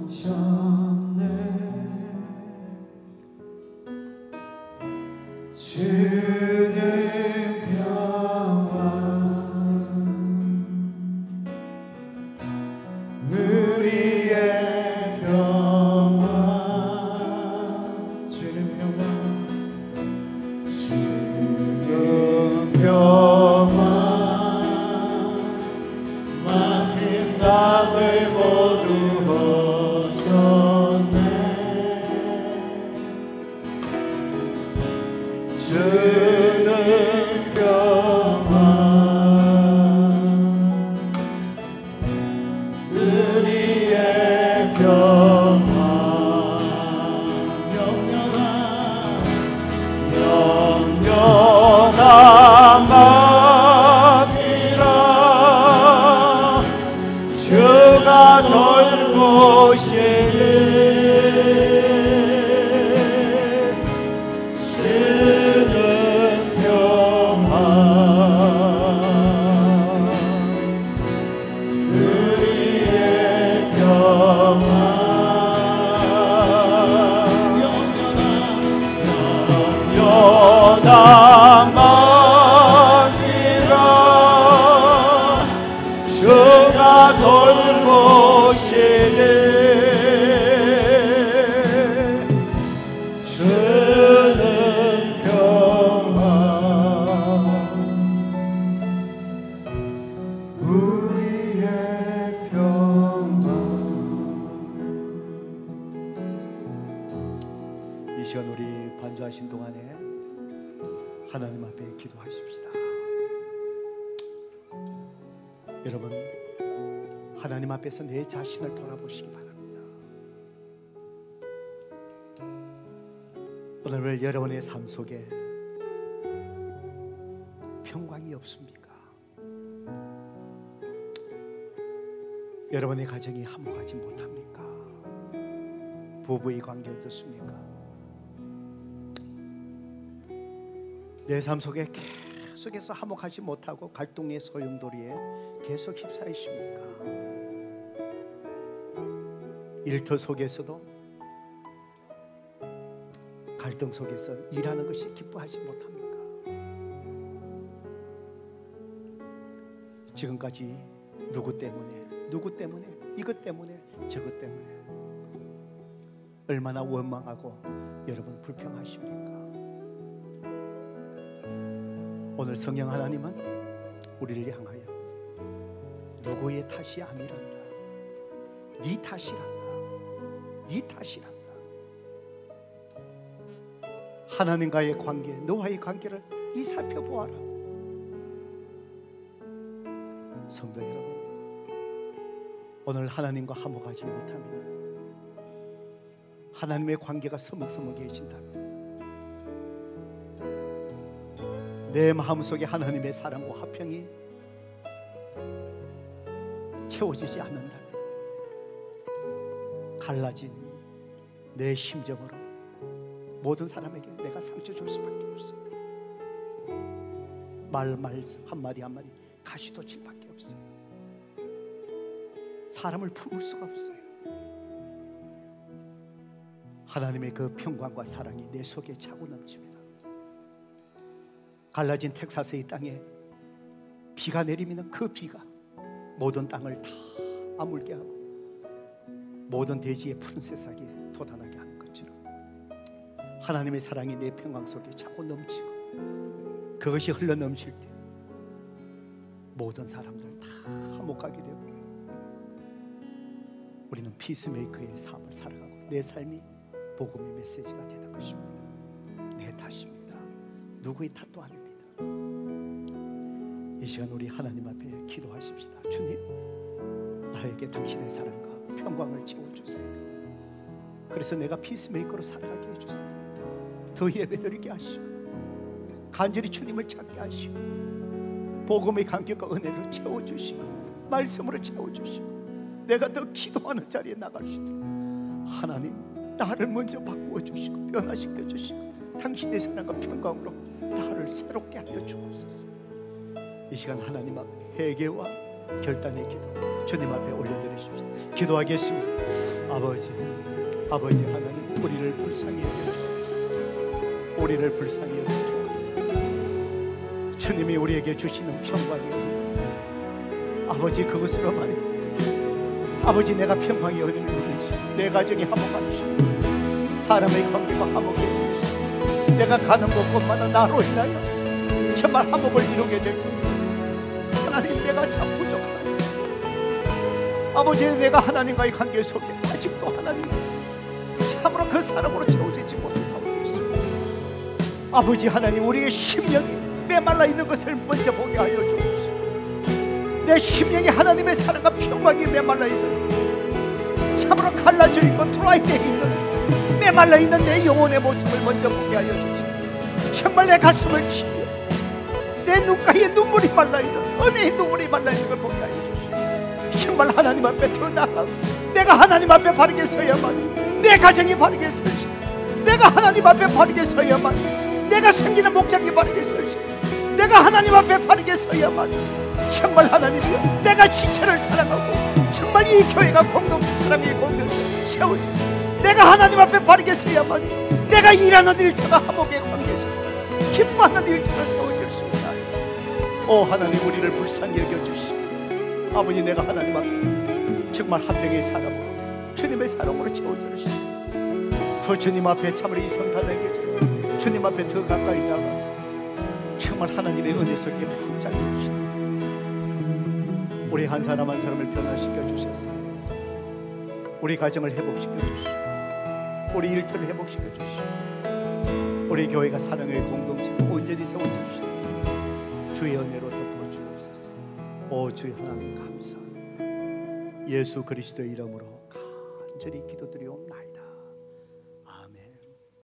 보셨네. 주는 평화 우리의 평화. 주는 평화, 주는 평화 막힌 담을 모두 벗었네. 주는 평화 우리의 평화. 영원함이라 주가 돌보시네. 주는 평화 우리의 평화. 영원함이라 주가 돌보시네. 주는 평화 우리의 평화. 이 시간 우리 반주하신 동안에 하나님 앞에 기도하십시다. 여러분, 하나님 앞에서 내 자신을 돌아보시기 바랍니다. 오늘 여러분의 삶 속에 평강이 없습니까? 여러분의 가정이 화목하지 못합니까? 부부의 관계 어떻습니까? 내 삶 속에 계속해서 화목하지 못하고 갈등의 소용돌이에 계속 휩싸이십니까? 일터 속에서도 갈등 속에서 일하는 것이 기뻐하지 못합니까? 지금까지 누구 때문에 이것 때문에 저것 때문에 얼마나 원망하고 여러분 불평하십니까? 오늘 성령 하나님은 우리를 향하여 누구의 탓이 아니란다, 네 탓이란다, 네 탓이란다. 하나님과의 관계, 너와의 관계를 이 살펴보아라. 성도 여러분, 오늘 하나님과 화목하지 못하면, 하나님의 관계가 서먹서먹해진다면, 내 마음속에 하나님의 사랑과 화평이 채워지지 않는다면, 갈라진 내 심정으로 모든 사람에게 내가 상처 줄 수밖에 없어요. 말 한마디 한마디 가시도 칠 밖에 없어요. 사람을 품을 수가 없어요. 하나님의 그 평강과 사랑이 내 속에 차고 넘칩니다. 갈라진 텍사스의 땅에 비가 내리면 그 비가 모든 땅을 다 아물게 하고 모든 대지의 푸른 새싹이 돋아나게 하는 것처럼, 하나님의 사랑이 내 평강 속에 차고 넘치고 그것이 흘러 넘칠 때 모든 사람들 다 화목하게 되고 우리는 피스메이커의 삶을 살아가고 내 삶이 복음의 메시지가 되는 것입니다. 내 탓입니다. 누구의 탓도 아닙니다. 이 시간 우리 하나님 앞에 기도하십시다. 주님, 나에게 당신의 사랑과 평강을 채워주세요. 그래서 내가 피스메이커로 살아가게 해주세요. 더 예배드리게 하시고 간절히 주님을 찾게 하시고 복음의 간격과 은혜로 채워주시고 말씀으로 채워주시고 내가 더 기도하는 자리에 나갈 수 있도록 하나님, 나를 먼저 바꾸어 주시고 변화시켜 주시고 당신의 사랑과 평강으로 나를 새롭게 하여 주옵소서. 이 시간 하나님 앞에 회개와 결단의 기도 주님 앞에 올려드리십시오. 기도하겠습니다. 아버지 하나님, 우리를 불쌍히 여겨주옵소서. 우리를 불쌍히 여겨주옵소서. 주님이 우리에게 주시는 평강이 아버지, 그것으로만 아버지, 내가 평강의 은혜를 누리시고 내 가정이 화목하시고 사람의 관계가 화목해 주시고 내가 가는 곳곳마다 나로 인하여 정말 화목을 이루게 될 텐데 하나님, 내가 참 부족하다. 아버지, 내가 하나님과의 관계 속에 아직도 하나님 참으로 그 사랑으로 채워지지 못하고 계십니다. 아버지 하나님, 우리의 심령이 메말라 있는 것을 먼저 보게 하여 주옵시고 내 심령이 하나님의 사랑과 평강이 메말라 있었어. 참으로 갈라져 있고 드라이되어 있는 메말라 있는 내 영혼의 모습을 먼저 보게 하여 주시고 정말 내 가슴을 치며 내 눈가에 눈물이 말라있는 은혜의 눈물이 말라있는 걸 보게 하여 주시고 정말 하나님 앞에 더 나아가고 내가 하나님 앞에 바르게 서야만 내 가정이 바르게 서시, 내가 하나님 앞에 바르게 서야만 내가 섬기는 목장이 바르게 서시, 내가 하나님 앞에 바르게 서야만 정말 하나님이여, 내가 지체를 사랑하고 정말 이 교회가 공동 사랑의 공동체를 세워져 내가 하나님 앞에 바르게 서야만 내가 일하는 일터가 화목의 관계에서 기뻐하는 일터가 세워질 수 있다. 오 하나님, 우리를 불쌍히 여겨주시고 아버지, 내가 하나님 앞에 정말 한 명의 사람으로 주님의 사랑으로 채워주시고 더 주님 앞에 참으로 이 성탄에게 주님 앞에 더 가까이 나가 정말 하나님의 은혜 속에 푹 잠겨주시고 우리 한 사람 한 사람을 변화시켜 주셨어. 우리 가정을 회복시켜 주시고 우리 일터를 회복시켜 주시고 우리 교회가 사랑의 공동체로 온전히 세워져 주시고 주의 은혜로 덮어 주옵소서. 오 주의 하나님, 감사합니다. 예수 그리스도의 이름으로 간절히 기도드리옵나이다.